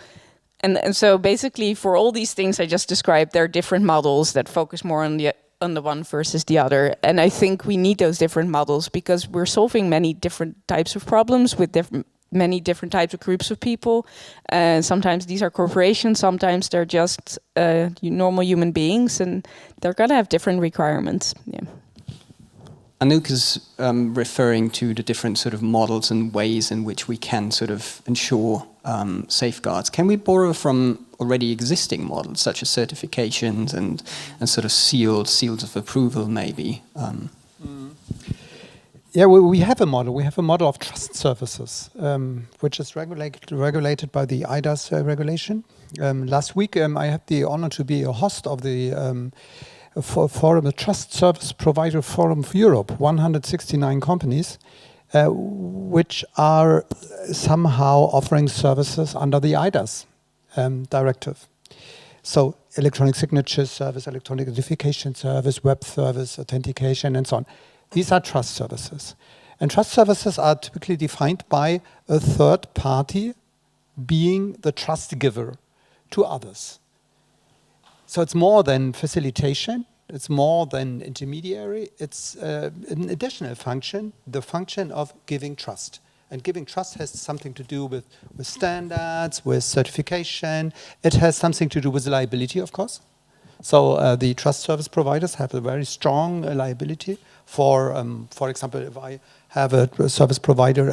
and so basically for all these things I just described, there are different models that focus more on the one versus the other. And I think we need those different models because we're solving many different types of problems with many different types of groups of people. Sometimes these are corporations, sometimes they're just normal human beings, and they're going to have different requirements. Yeah. Anouk is referring to the different sort of models and ways in which we can sort of ensure safeguards. Can we borrow from already existing models, such as certifications and sort of seals of approval, maybe? Yeah, we have a model. We have a model of trust services, which is regulated by the IDAS regulation. Last week, I had the honor to be a host of the forum, the Trust Service Provider Forum for Europe, 169 companies, which are somehow offering services under the IDAS directive. So electronic signature service, electronic identification service, web service, authentication, and so on. These are trust services. And trust services are typically defined by a third party being the trust giver to others. So it's more than facilitation, it's more than intermediary, it's an additional function, the function of giving trust. And giving trust has something to do with standards, with certification, it has something to do with liability, of course. So the trust service providers have a very strong liability for example, if I have a service provider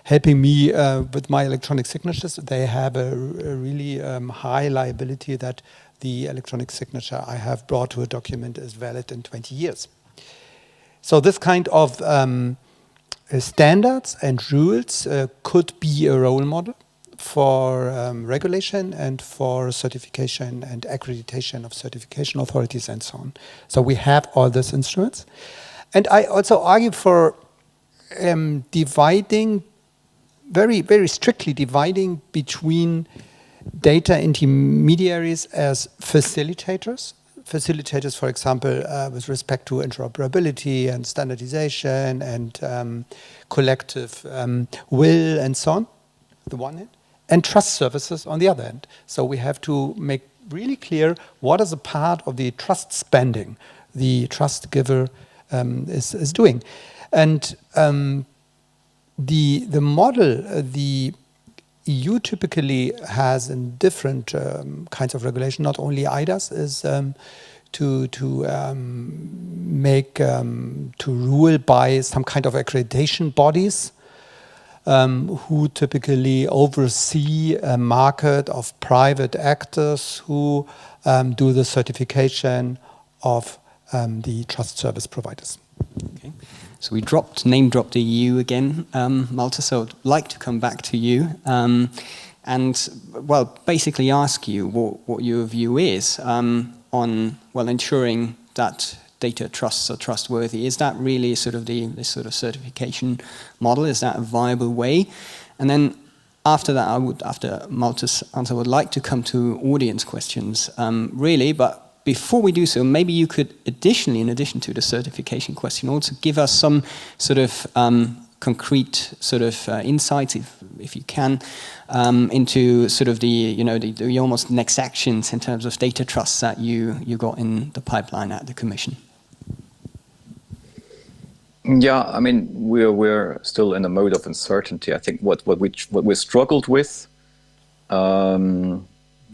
helping me with my electronic signatures, they have a really high liability that the electronic signature I have brought to a document is valid in 20 years. So this kind of standards and rules could be a role model for regulation and for certification and accreditation of certification authorities and so on. So we have all these instruments. And I also argue for dividing, very, very strictly dividing between data intermediaries as facilitators. Facilitators, for example, with respect to interoperability and standardization and collective will and so on, the one hand, and trust services on the other hand. So we have to make really clear what is a part of the trust spending the trust giver is doing. And the model the EU typically has in different kinds of regulation, not only IDAS, is to rule by some kind of accreditation bodies who typically oversee a market of private actors who do the certification of the trust service providers. Okay. So we name dropped the EU again, Malte, so I'd like to come back to you and, well, basically ask you what your view is on, well, ensuring that data trusts are trustworthy. Is that really sort of this sort of certification model? Is that a viable way? And then after that, after Malte's answer, I would like to come to audience questions, really, but before we do so, maybe you could additionally, in addition to the certification question, also give us some sort of concrete sort of insights, if you can, into sort of the almost next actions in terms of data trusts that you got in the pipeline at the Commission. Yeah, I mean, we're still in a mode of uncertainty. I think what we struggled with.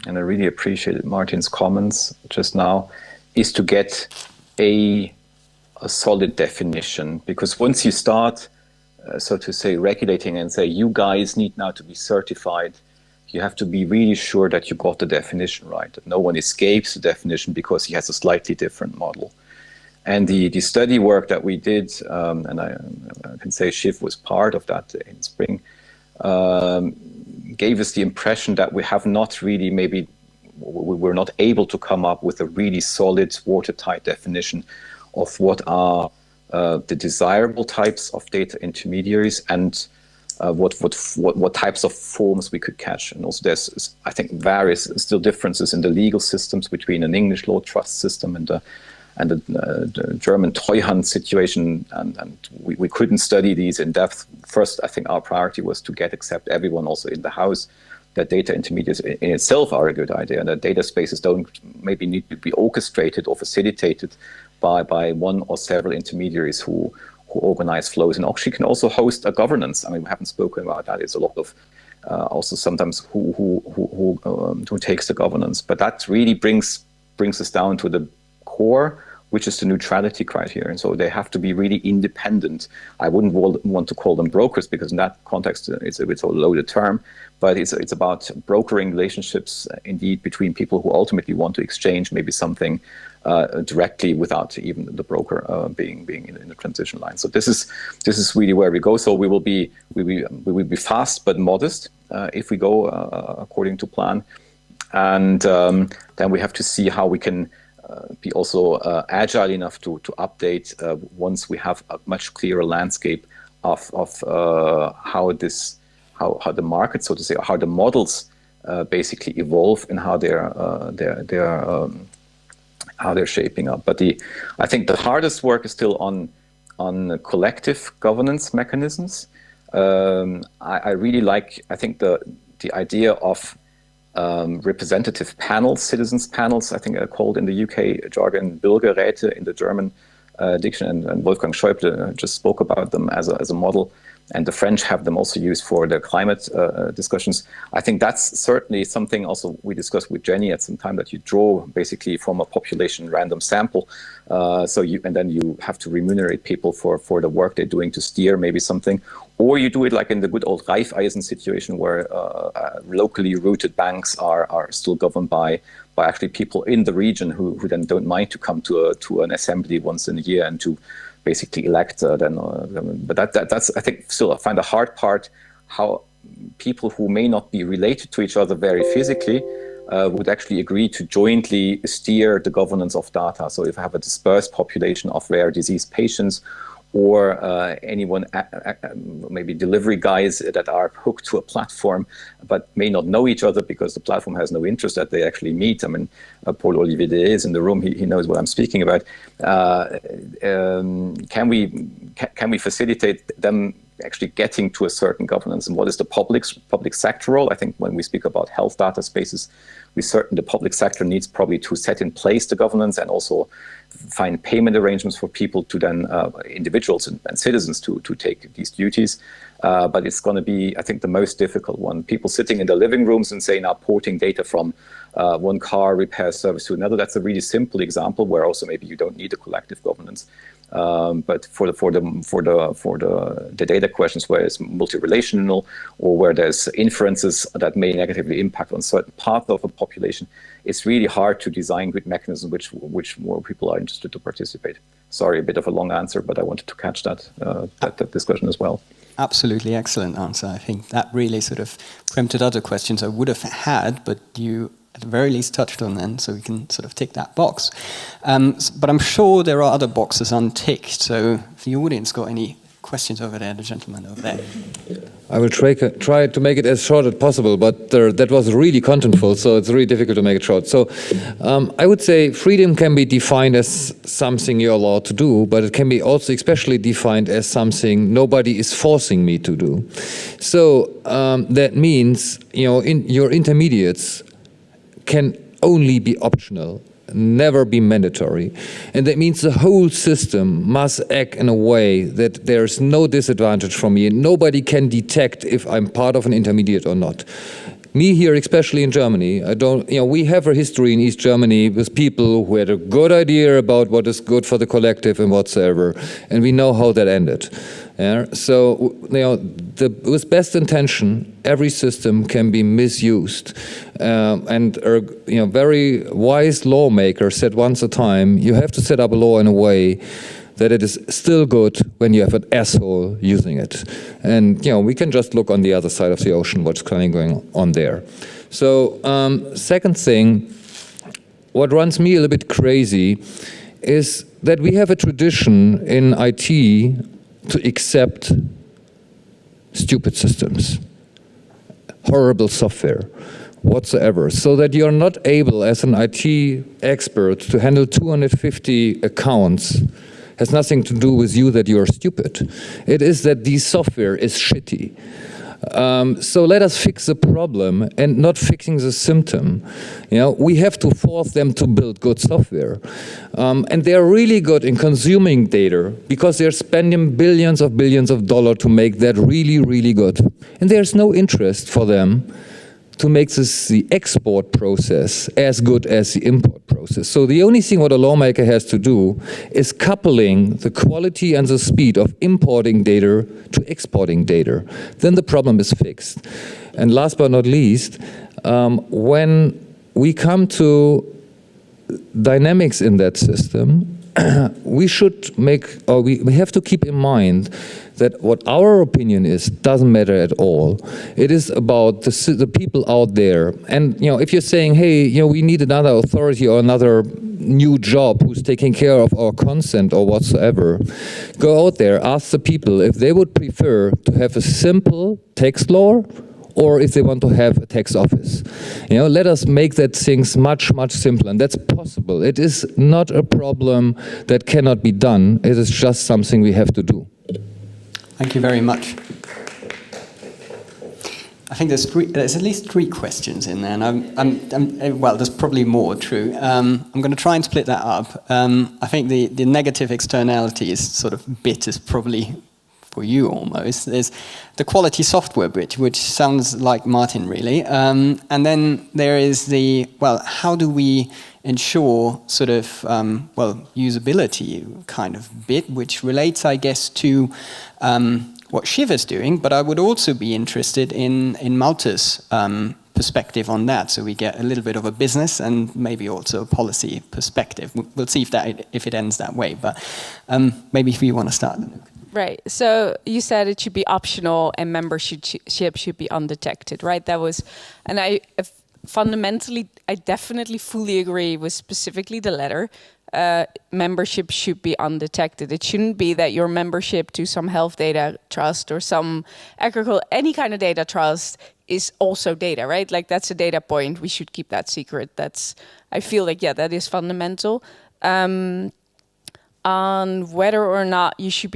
And I really appreciated Martin's comments just now, is to get a solid definition. Because once you start, so to say, regulating and say, you guys need now to be certified, you have to be really sure that you got the definition right, that no one escapes the definition because he has a slightly different model. And the study work that we did, and I can say Shiv was part of that in spring, gave us the impression that we have not really maybe we were not able to come up with a really solid, watertight definition of what are the desirable types of data intermediaries and what types of forms we could catch. And also there's, I think, various still differences in the legal systems between an English law trust system and the German Treuhand situation, and we couldn't study these in depth. First, I think our priority was to accept everyone also in the house that data intermediaries in itself are a good idea, and that data spaces don't maybe need to be orchestrated or facilitated by one or several intermediaries who organize flows. And actually can also host a governance. I mean, we haven't spoken about that. It's a lot of also sometimes who takes the governance, but that really brings us down to the core, which is the neutrality criterion. So they have to be really independent. I wouldn't want to call them brokers, because in that context it's a bit of a loaded term, but it's about brokering relationships indeed between people who ultimately want to exchange maybe something directly without even the broker being in the transition line. So this is really where we go. So we will be fast but modest if we go according to plan, and then we have to see how we can be also agile enough to update once we have a much clearer landscape of how the market, so to say, how the models basically evolve and how they're shaping up. But I think the hardest work is still on collective governance mechanisms. I really like, I think the idea of representative panels, citizens panels, I think are called in the UK jargon Bürgerräte in the German diction, and Wolfgang Schäuble just spoke about them as a model, and the French have them also used for their climate discussions. I think that's certainly something also we discussed with Jenny at some time, that you draw basically from a population random sample, and then you have to remunerate people for the work they're doing to steer maybe something, or you do it like in the good old Raiffeisen situation, where locally rooted banks are still governed by actually people in the region who then don't mind to come to an assembly once in a year and to basically elect them. But that's I think still I find the hard part, how people who may not be related to each other very physically would actually agree to jointly steer the governance of data. So if I have a dispersed population of rare disease patients, or anyone, maybe delivery guys that are hooked to a platform but may not know each other because the platform has no interest that they actually meet. I mean, Paul Olivier is in the room, he knows what I'm speaking about. Can we facilitate them actually getting to a certain governance? And what is the public sector role? I think when we speak about health data spaces, the public sector needs probably to set in place the governance and also find payment arrangements for people to then, individuals and citizens to take these duties. But it's going to be, I think, the most difficult one. People sitting in their living rooms and say now porting data from one car repair service to another. That's a really simple example where also maybe you don't need a collective governance. But for the data questions where it's multi-relational or where there's inferences that may negatively impact on certain parts of a population, it's really hard to design good mechanisms which more people are interested to participate. Sorry, a bit of a long answer, but I wanted to catch that discussion as well. Absolutely excellent answer. I think that really sort of preempted other questions I would have had, but you at the very least touched on them, so we can sort of tick that box. But I'm sure there are other boxes unticked, so if the audience got any questions over there, the gentleman over there. I will try to make it as short as possible, but that was really contentful, so it's really difficult to make it short. So I would say freedom can be defined as something you're allowed to do, but it can be also especially defined as something nobody is forcing me to do. So that means, your intermediates can only be optional, never be mandatory. And that means the whole system must act in a way that there's no disadvantage for me and nobody can detect if I'm part of an intermediate or not. Me here, especially in Germany, we have a history in East Germany with people who had a good idea about what is good for the collective and whatsoever, and we know how that ended. Yeah? So, with best intention, every system can be misused. And a very wise lawmaker said once a time, you have to set up a law in a way that it is still good when you have an asshole using it. And we can just look on the other side of the ocean what's kind of going on there. So second thing, what runs me a little bit crazy is that we have a tradition in IT to accept stupid systems, horrible software whatsoever, so that you're not able as an IT expert to handle 250 accounts. Has nothing to do with you that you're stupid. It is that the software is shitty. So let us fix the problem and not fixing the symptom. You know, we have to force them to build good software. And they are really good in consuming data because they're spending billions of dollars to make that really, really good. And there's no interest for them to make the export process as good as the import process. So the only thing what a lawmaker has to do is coupling the quality and the speed of importing data to exporting data. Then the problem is fixed. And last but not least, when we come to dynamics in that system, we should make, or we have to keep in mind that what our opinion is doesn't matter at all. It is about the people out there. And you know, if you're saying, hey, you know, we need another authority or another new job who's taking care of our consent or whatsoever, go out there, ask the people if they would prefer to have a simple text law or if they want to have a tax office. You know, let us make that things much, much simpler, and that's possible. It is not a problem that cannot be done. It is just something we have to do. Thank you very much. I think there's at least three questions in there, and well, there's probably more, true. I'm going to try and split that up. I think the negative externalities sort of bit is probably for you almost. There's the quality software bit, which sounds like Martin really. And then there is the, well, how do we ensure sort of, well, usability kind of bit, which relates, I guess, to what Shiva's doing, but I would also be interested in Malte's perspective on that, so we get a little bit of a business and maybe also a policy perspective. We'll see if it ends that way, but maybe if you want to start. Right. So you said it should be optional and membership should be undetected, right? That was, and I fundamentally, I definitely fully agree with specifically the letter. Membership should be undetected. It shouldn't be that your membership to some health data trust or some any kind of data trust is also data, right? Like that's a data point. We should keep that secret. I feel like, yeah, that is fundamental. On whether or not you should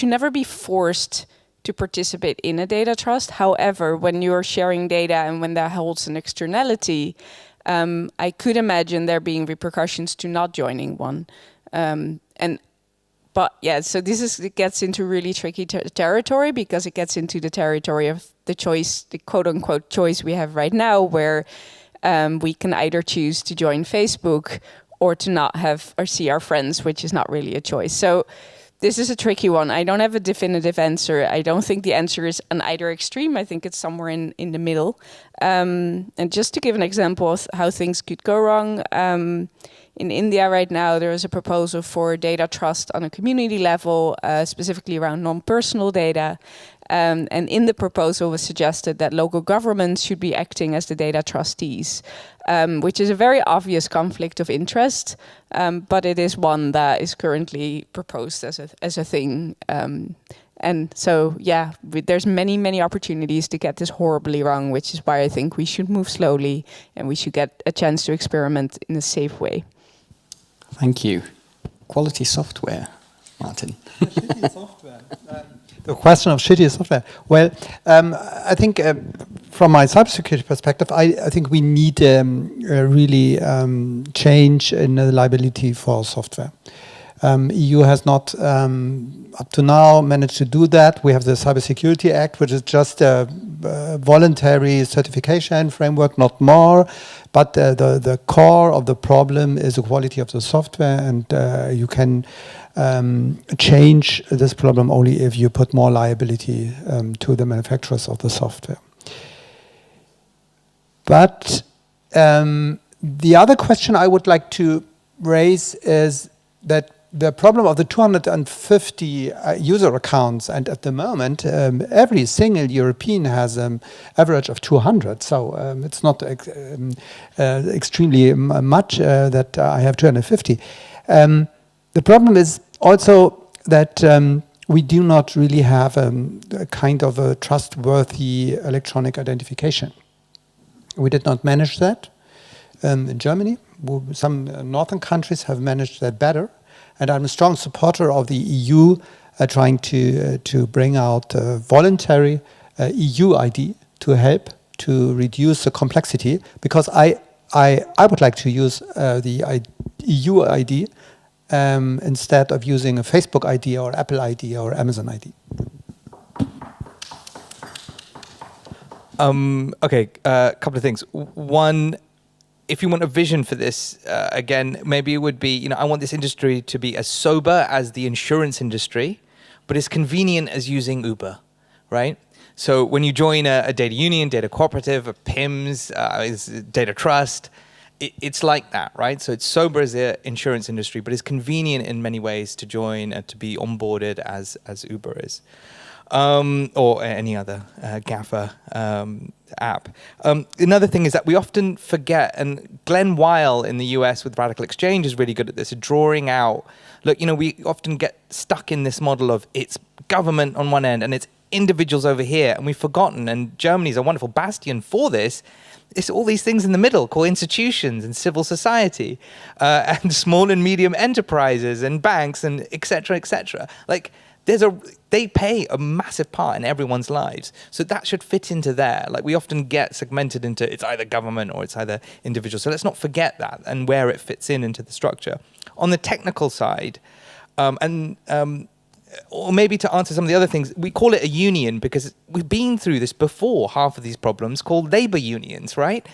never be forced to participate in a data trust. However, when you're sharing data and when that holds an externality, I could imagine there being repercussions to not joining one. But yeah, so it gets into really tricky territory because it gets into the territory of the choice, the quote unquote choice we have right now, where we can either choose to join Facebook or to not have or see our friends, which is not really a choice. So this is a tricky one. I don't have a definitive answer. I don't think the answer is on either extreme. I think it's somewhere in the middle. And just to give an example of how things could go wrong, in India right now, there is a proposal for data trust on a community level, specifically around non-personal data. And in the proposal was suggested that local governments should be acting as the data trustees, which is a very obvious conflict of interest, but it is one that is currently proposed as a thing. And so, yeah, there's many opportunities to get this horribly wrong, which is why I think we should move slowly and we should get a chance to experiment in a safe way. Thank you. Quality software, Martin. Shitty software. The question of shitty software. Well, I think from my cybersecurity perspective, I think we need really change in the liability for software. EU has not up to now managed to do that. We have the Cybersecurity Act, which is just a voluntary certification framework, not more. But the core of the problem is the quality of the software, and you can change this problem only if you put more liability to the manufacturers of the software. But the other question I would like to raise is that the problem of the 250 user accounts, and at the moment, every single European has an average of 200. So it's not extremely much that I have 250. The problem is also that we do not really have a kind of a trustworthy electronic identification. We did not manage that in Germany. Some northern countries have managed that better. And I'm a strong supporter of the EU trying to bring out voluntary EU ID to help to reduce the complexity, because I would like to use the EU ID instead of using a Facebook ID or Apple ID or Amazon ID. Okay, a couple of things. One, if you want a vision for this, again, maybe it would be, I want this industry to be as sober as the insurance industry, but as convenient as using Uber, right? So when you join a data union, data cooperative, a PIMS, data trust, it's like that, right? So it's sober as the insurance industry, but it's convenient in many ways to join and to be onboarded as Uber is. Or any other GAFA app. Another thing is that we often forget, and Glenn Weil in the US with Radical Exchange is really good at this, drawing out, look, we often get stuck in this model of it's government on one end and it's individuals over here, and we've forgotten, and Germany's a wonderful bastion for this, it's all these things in the middle called institutions and civil society, and small and medium enterprises and banks and et cetera, like, they play a massive part in everyone's lives. So that should fit into there. Like, we often get segmented into it's either government or it's either individual. So let's not forget that and where it fits into the structure. On the technical side, or maybe to answer some of the other things, we call it a union because we've been through this before, half of these problems, called labor unions, right?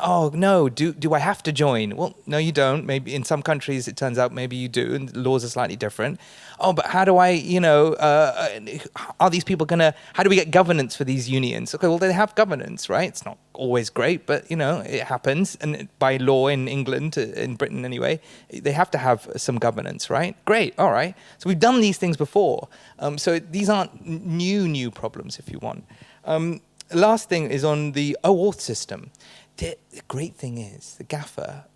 Oh, no, do I have to join? Well, no, you don't. Maybe in some countries, it turns out maybe you do, and the laws are slightly different. Oh, but how do I, are these people how do we get governance for these unions? Okay, well, they have governance, right? It's not always great, but, it happens. And by law in England, in Britain anyway, they have to have some governance, right? Great, all right. So we've done these things before. So these aren't new problems, if you want. Last thing is on the OAuth system. The great thing is the GAFA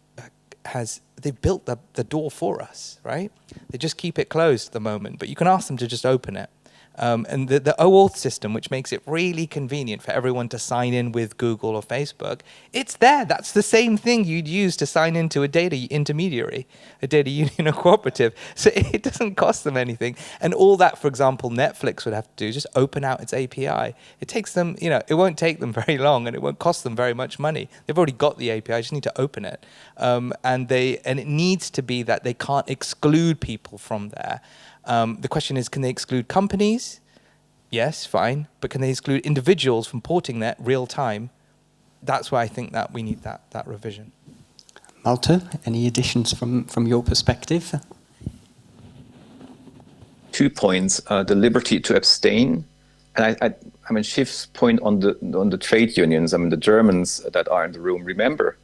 they've built the door for us, right? They just keep it closed at the moment, but you can ask them to just open it. And the OAuth system, which makes it really convenient for everyone to sign in with Google or Facebook, it's there. That's the same thing you'd use to sign into a data intermediary, a data union or cooperative. So it doesn't cost them anything. And all that, for example, Netflix would have to do, just open out its API. It takes them, it won't take them very long and it won't cost them very much money. They've already got the API, just need to open it. And it needs to be that they can't exclude people from there. The question is, can they exclude companies? Yes, fine. But can they exclude individuals from porting that real time? That's why I think that we need that revision. Malte, any additions from your perspective? 2 points. The liberty to abstain. And I mean, Schiff's point on the trade unions, the Germans that are in the room remember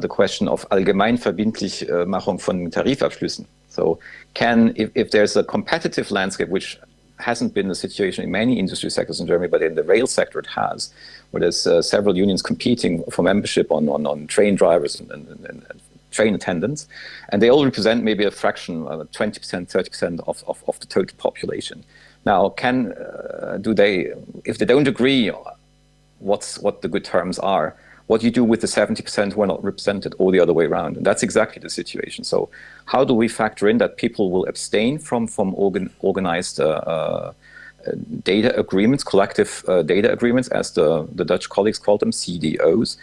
the question of Allgemeinverbindlichmachung von Tarifabschlüssen. So if there's a competitive landscape, which hasn't been the situation in many industry sectors in Germany, but in the rail sector it has, where there's several unions competing for membership on train drivers and train attendants, and they all represent maybe a fraction, 20%, 30% of the total population. Now, if they don't agree what the good terms are, what do you do with the 70% who are not represented, or the other way around? And that's exactly the situation. So how do we factor in that people will abstain from organized data agreements, collective data agreements, as the Dutch colleagues call them, CDOs,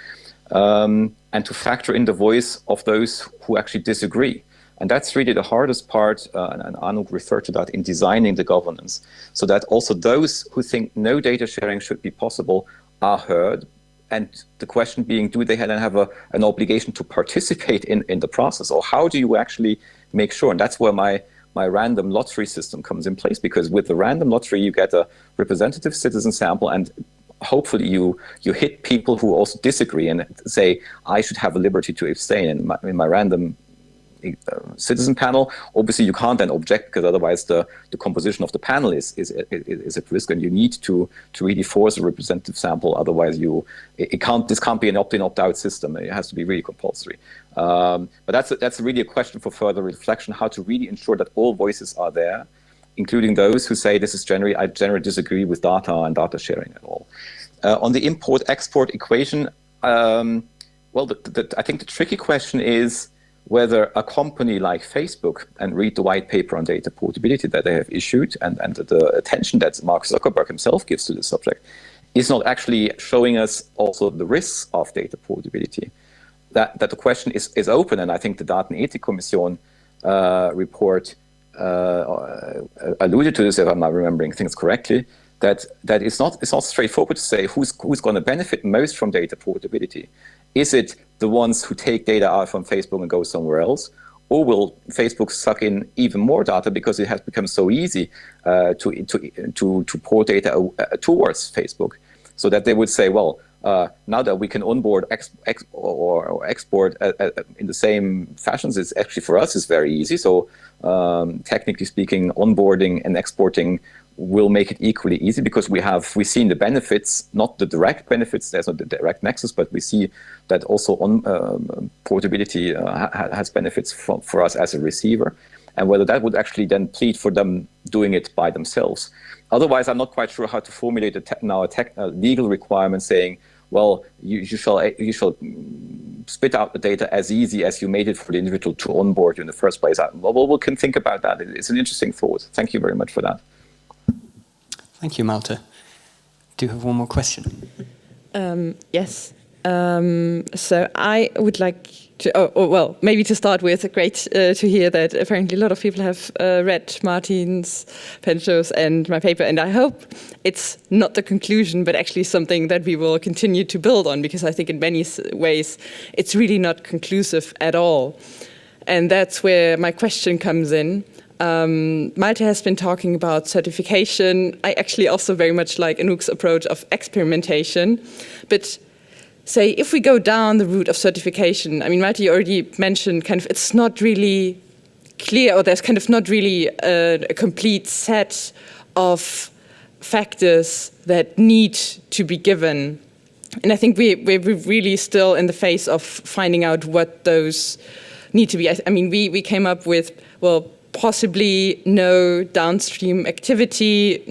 and to factor in the voice of those who actually disagree? And that's really the hardest part, and Anouk referred to that, in designing the governance, so that also those who think no data sharing should be possible are heard. And the question being, do they then have an obligation to participate in the process? Or how do you actually make sure? And that's where my random lottery system comes in place, because with the random lottery, you get a representative citizen sample, and hopefully you hit people who also disagree and say, I should have a liberty to abstain. And in my random citizen panel. Obviously, you can't then object because otherwise the composition of the panel is at risk, and you need to really force a representative sample. Otherwise, this can't be an opt-in, opt-out system. It has to be really compulsory. But that's really a question for further reflection: how to really ensure that all voices are there, including those who say this is I generally disagree with data and data sharing at all. On the import-export equation, well, I think the tricky question is whether a company like Facebook, and read the white paper on data portability that they have issued, and the attention that Mark Zuckerberg himself gives to the subject, is not actually showing us also the risks of data portability. That the question is open, and I think the Datenethikkommission report alluded to this, if I'm not remembering things correctly, that it's not straightforward to say who's going to benefit most from data portability. Is it the ones who take data out from Facebook and go somewhere else, or will Facebook suck in even more data because it has become so easy to pour data towards Facebook, so that they would say, well, now that we can onboard or export in the same fashions, it's actually for us is very easy. So technically speaking, onboarding and exporting will make it equally easy because we've seen the benefits, not the direct benefits. There's not the direct nexus, but we see that also on portability has benefits for us as a receiver, and whether that would actually then plead for them doing it by themselves. Otherwise, I'm not quite sure how to formulate a legal requirement saying, well, you shall spit out the data as easy as you made it for the individual to onboard you in the first place. Well, we can think about that. It's an interesting thought. Thank you very much for that. Thank you, Malte. Do you have one more question? Yes. So I would like to, well, maybe to start with, great to hear that apparently a lot of people have read Martin's, Pencho's and my paper, and I hope it's not the conclusion, but actually something that we will continue to build on, because I think in many ways it's really not conclusive at all. And that's where my question comes in. Malte has been talking about certification. I actually also very much like Anouk's approach of experimentation. But say, if we go down the route of certification, I mean, Malte, you already mentioned kind of it's not really clear, or there's kind of not really a complete set of factors that need to be given. And I think we're really still in the phase of finding out what those need to be. I mean, we came up with, well, possibly no downstream activity,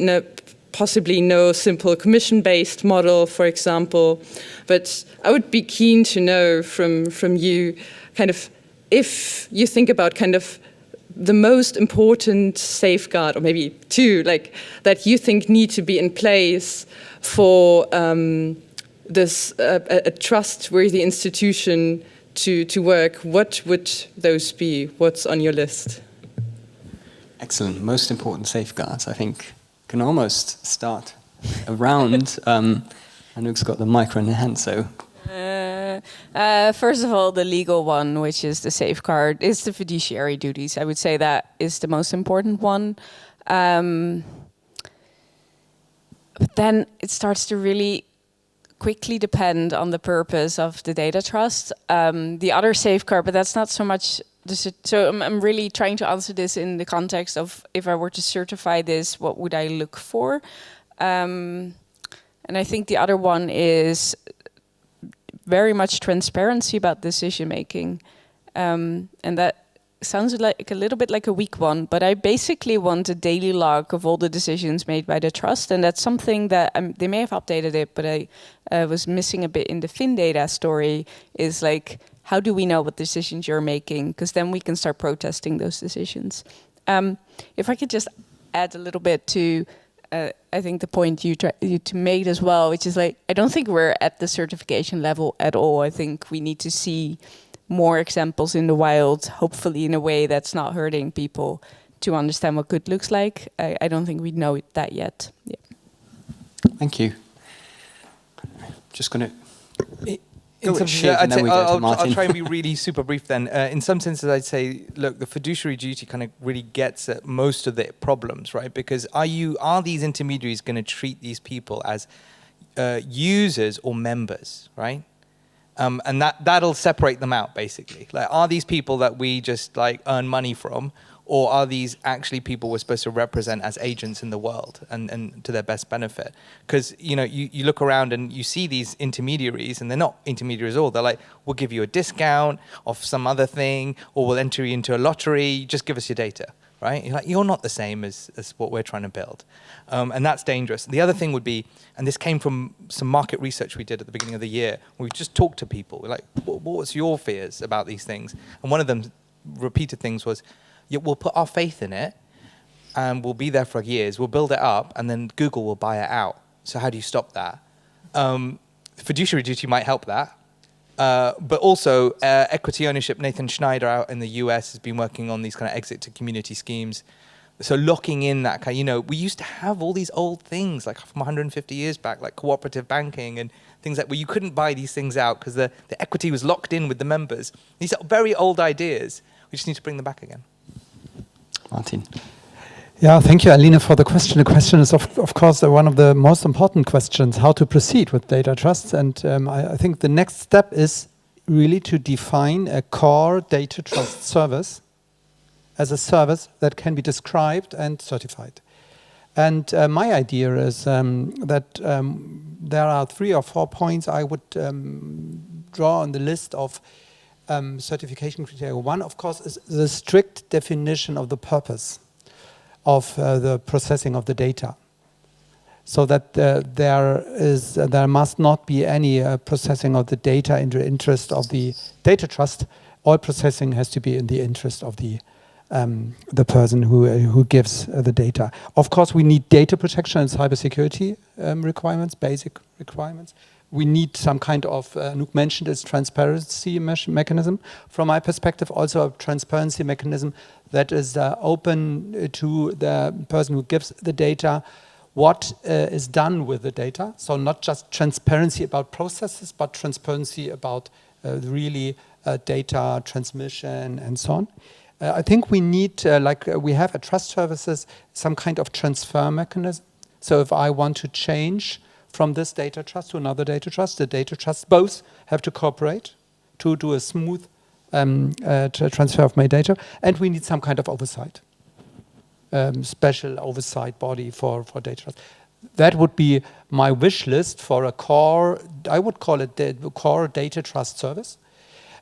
possibly no simple commission-based model, for example. But I would be keen to know from you, kind of, if you think about kind of the most important safeguard, or maybe two, like that you think need to be in place for this a trustworthy institution to work. What would those be? What's on your list? Excellent. Most important safeguards, I think, can almost start around. Anouk's got the micro in her hand, so. First of all, the legal one, which is the safeguard, is the fiduciary duties. I would say that is the most important one. But then it starts to really quickly depend on the purpose of the data trust. The other safeguard, but that's not so much. So I'm really trying to answer this in the context of, if I were to certify this, what would I look for? And I think the other one is very much transparency about decision making. And that sounds like a little bit like a weak one, but I basically want a daily log of all the decisions made by the trust. And that's something that they may have updated it, but I was missing a bit in the FinData story, is like, how do we know what decisions you're making? Because then we can start protesting those decisions. If I could just add a little bit to, I think the point you made as well, which is like, I don't think we're at the certification level at all. I think we need to see more examples in the wild, hopefully in a way that's not hurting people, to understand what good looks like. I don't think we know that yet. Yeah. Thank you. Just going to... I'll try and be really super brief then. In some senses, I'd say, look, the fiduciary duty kind of really gets at most of the problems, right? Because are these intermediaries going to treat these people as users or members, right? And that'll separate them out, basically. Like, are these people that we just like earn money from, or are these actually people we're supposed to represent as agents in the world and to their best benefit? Because, you know, you look around and you see these intermediaries, and they're not intermediaries at all. They're like, we'll give you a discount off some other thing, or we'll enter you into a lottery, just give us your data, right? You're like, you're not the same as what we're trying to build. And that's dangerous. The other thing would be, and this came from some market research we did at the beginning of the year, where we just talked to people. We're like, what was your fears about these things? And one of them repeated things was, yeah, we'll put our faith in it, and we'll be there for years. We'll build it up, and then Google will buy it out. So how do you stop that? Fiduciary duty might help that. But also equity ownership. Nathan Schneider out in the US has been working on these kind of exit to community schemes. So locking in that kind, you know, we used to have all these old things like from 150 years back, like cooperative banking and things like where you couldn't buy these things out because the equity was locked in with the members. These are very old ideas. We just need to bring them back again. Martin. Yeah, thank you, Alina, for the question. The question is, of course, one of the most important questions, how to proceed with data trusts. And I think the next step is really to define a core data trust service as a service that can be described and certified. And my idea is that there are 3 or 4 points I would draw on the list of certification criteria. One, of course, is the strict definition of the purpose of the processing of the data, so that there must not be any processing of the data in the interest of the data trust. All processing has to be in the interest of the person who gives the data. Of course, we need data protection and cybersecurity requirements, basic requirements. We need some kind of, Anouk mentioned, its transparency mechanism. From my perspective, also a transparency mechanism that is open to the person who gives the data, what is done with the data. So not just transparency about processes, but transparency about really data transmission and so on. I think we need, like we have at trust services, some kind of transfer mechanism. So if I want to change from this data trust to another data trust, the data trusts both have to cooperate to do a smooth transfer of my data, and we need some kind of oversight, special oversight body for data trust. That would be my wish list for a core, I would call it the core data trust service.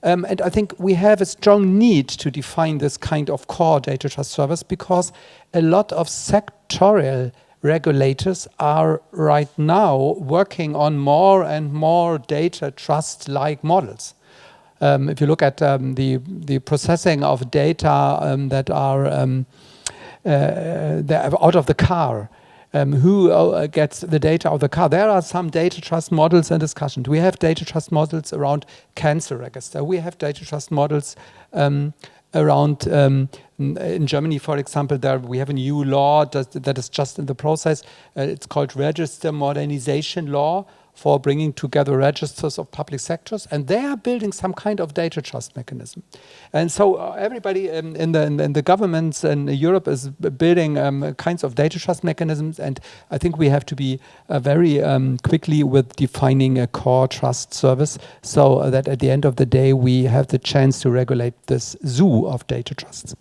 And I think we have a strong need to define this kind of core data trust service because a lot of sectorial regulators are right now working on more and more data trust-like models. If you look at the processing of data that are out of the car, who gets the data of the car? There are some data trust models in discussion. We have data trust models around cancer register. We have data trust models around, in Germany, for example, there we have a new law that is just in the process. It's called Register Modernization Law for bringing together registers of public sectors, and they are building some kind of data trust mechanism. And so everybody in the governments in Europe is building kinds of data trust mechanisms, and I think we have to be very quickly with defining a core trust service so that at the end of the day we have the chance to regulate this zoo of data trusts.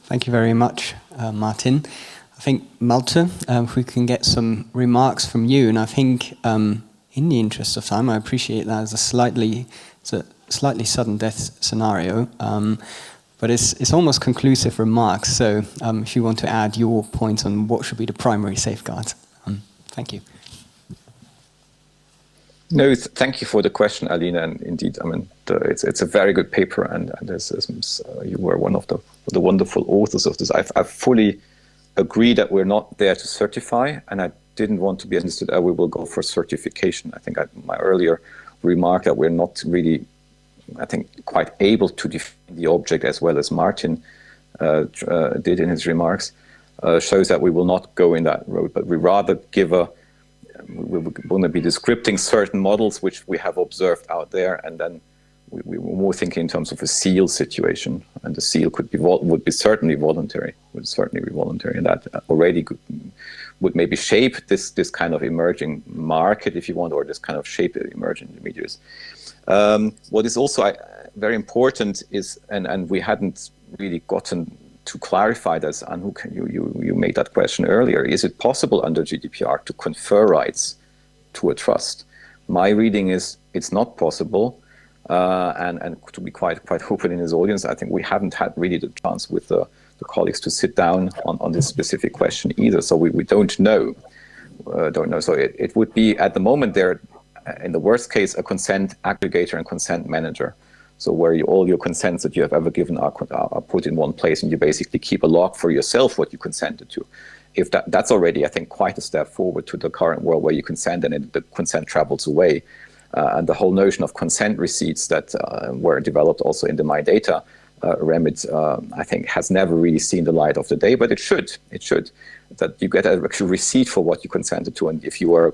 Thank you very much, Martin. I think, Malte, if we can get some remarks from you, and I think in the interest of time, I appreciate that as a slightly sudden death scenario, but it's almost conclusive remarks, so if you want to add your points on what should be the primary safeguards. Thank you. No, thank you for the question, Alina, and indeed, I mean, it's a very good paper, and as you were one of the wonderful authors of this. I fully agree that we're not there to certify, and I didn't want to be understood that we will go for certification. I think my earlier remark that we're not really, I think, quite able to define the object as well as Martin did in his remarks, shows that we will not go in that road, but we rather give we're going to be descripting certain models which we have observed out there, and then we were more thinking in terms of a seal situation, and the seal would be certainly voluntary, and that already would maybe shape this kind of emerging market, if you want, or this kind of shape emerging intermediaries. What is also very important is, and we hadn't really gotten to clarify this, and you made that question earlier, is it possible under GDPR to confer rights to a trust? My reading is it's not possible, and to be quite open in his audience, I think we haven't had really the chance with the colleagues to sit down on this specific question either, so we don't know. So it would be, at the moment, there, in the worst case, a consent aggregator and consent manager. So where all your consents that you have ever given are put in one place, and you basically keep a log for yourself what you consented to. If that's already, I think, quite a step forward to the current world where you consent and the consent travels away. And the whole notion of consent receipts that were developed also in the My Data remit, I think, has never really seen the light of the day, but it should. It should. That you get a receipt for what you consented to, and if you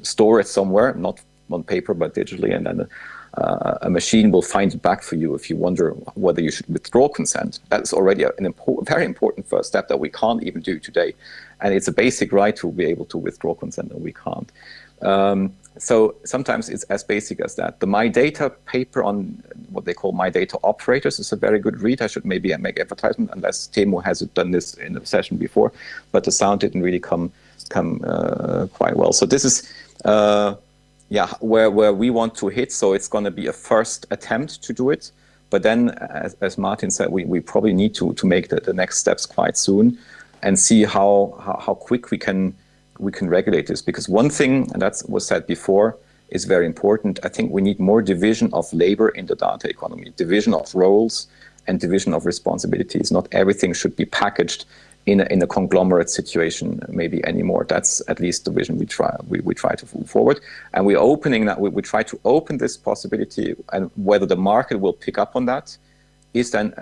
store it somewhere, not on paper but digitally, and then a machine will find it back for you if you wonder whether you should withdraw consent. That's already very important first step that we can't even do today. And it's a basic right to be able to withdraw consent, and we can't. So sometimes it's as basic as that. The My Data paper on what they call My Data operators is a very good read. I should maybe make advertisement, unless Temo has done this in the session before, but the sound didn't really come quite well. So this is where we want to hit. So it's going to be a first attempt to do it. But then, as Martin said, we probably need to make the next steps quite soon and see how quick we can regulate this. Because one thing, and that was said before, is very important. I think we need more division of labor in the data economy, division of roles and division of responsibilities. Not everything should be packaged in a conglomerate situation maybe anymore. That's at least the vision we try to move forward. And we're opening that, we try to open this possibility, and whether the market will pick up on that is then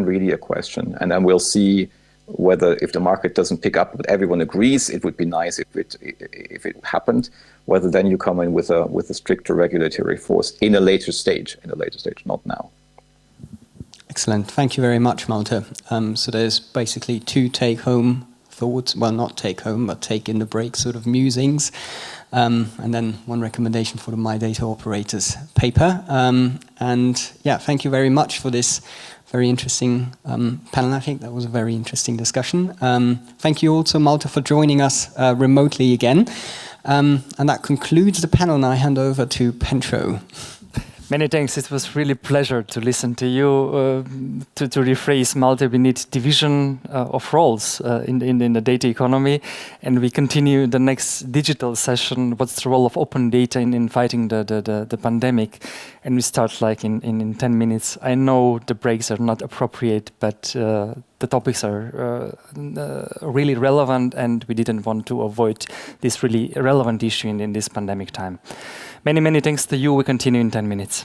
really a question. And then we'll see whether, if the market doesn't pick up, but everyone agrees it would be nice if it happened, whether then you come in with a stricter regulatory force in a later stage, not now. Excellent. Thank you very much, Malte. So there's basically two take-home thoughts. Well, not take-home, but take-in-the-break sort of musings. And then one recommendation for the My Data Operators paper. And yeah, thank you very much for this very interesting panel. I think that was a very interesting discussion. Thank you also, Malte, for joining us remotely again. And that concludes the panel. Now I hand over to Pentro. Many thanks. It was really a pleasure to listen to you. To rephrase Malte, we need division of roles in the data economy, and we continue the next digital session. What's the role of open data in fighting the pandemic? And we start like in 10 minutes. I know the breaks are not appropriate, but the topics are really relevant, and we didn't want to avoid this really relevant issue in this pandemic time. Many thanks to you. We continue in 10 minutes.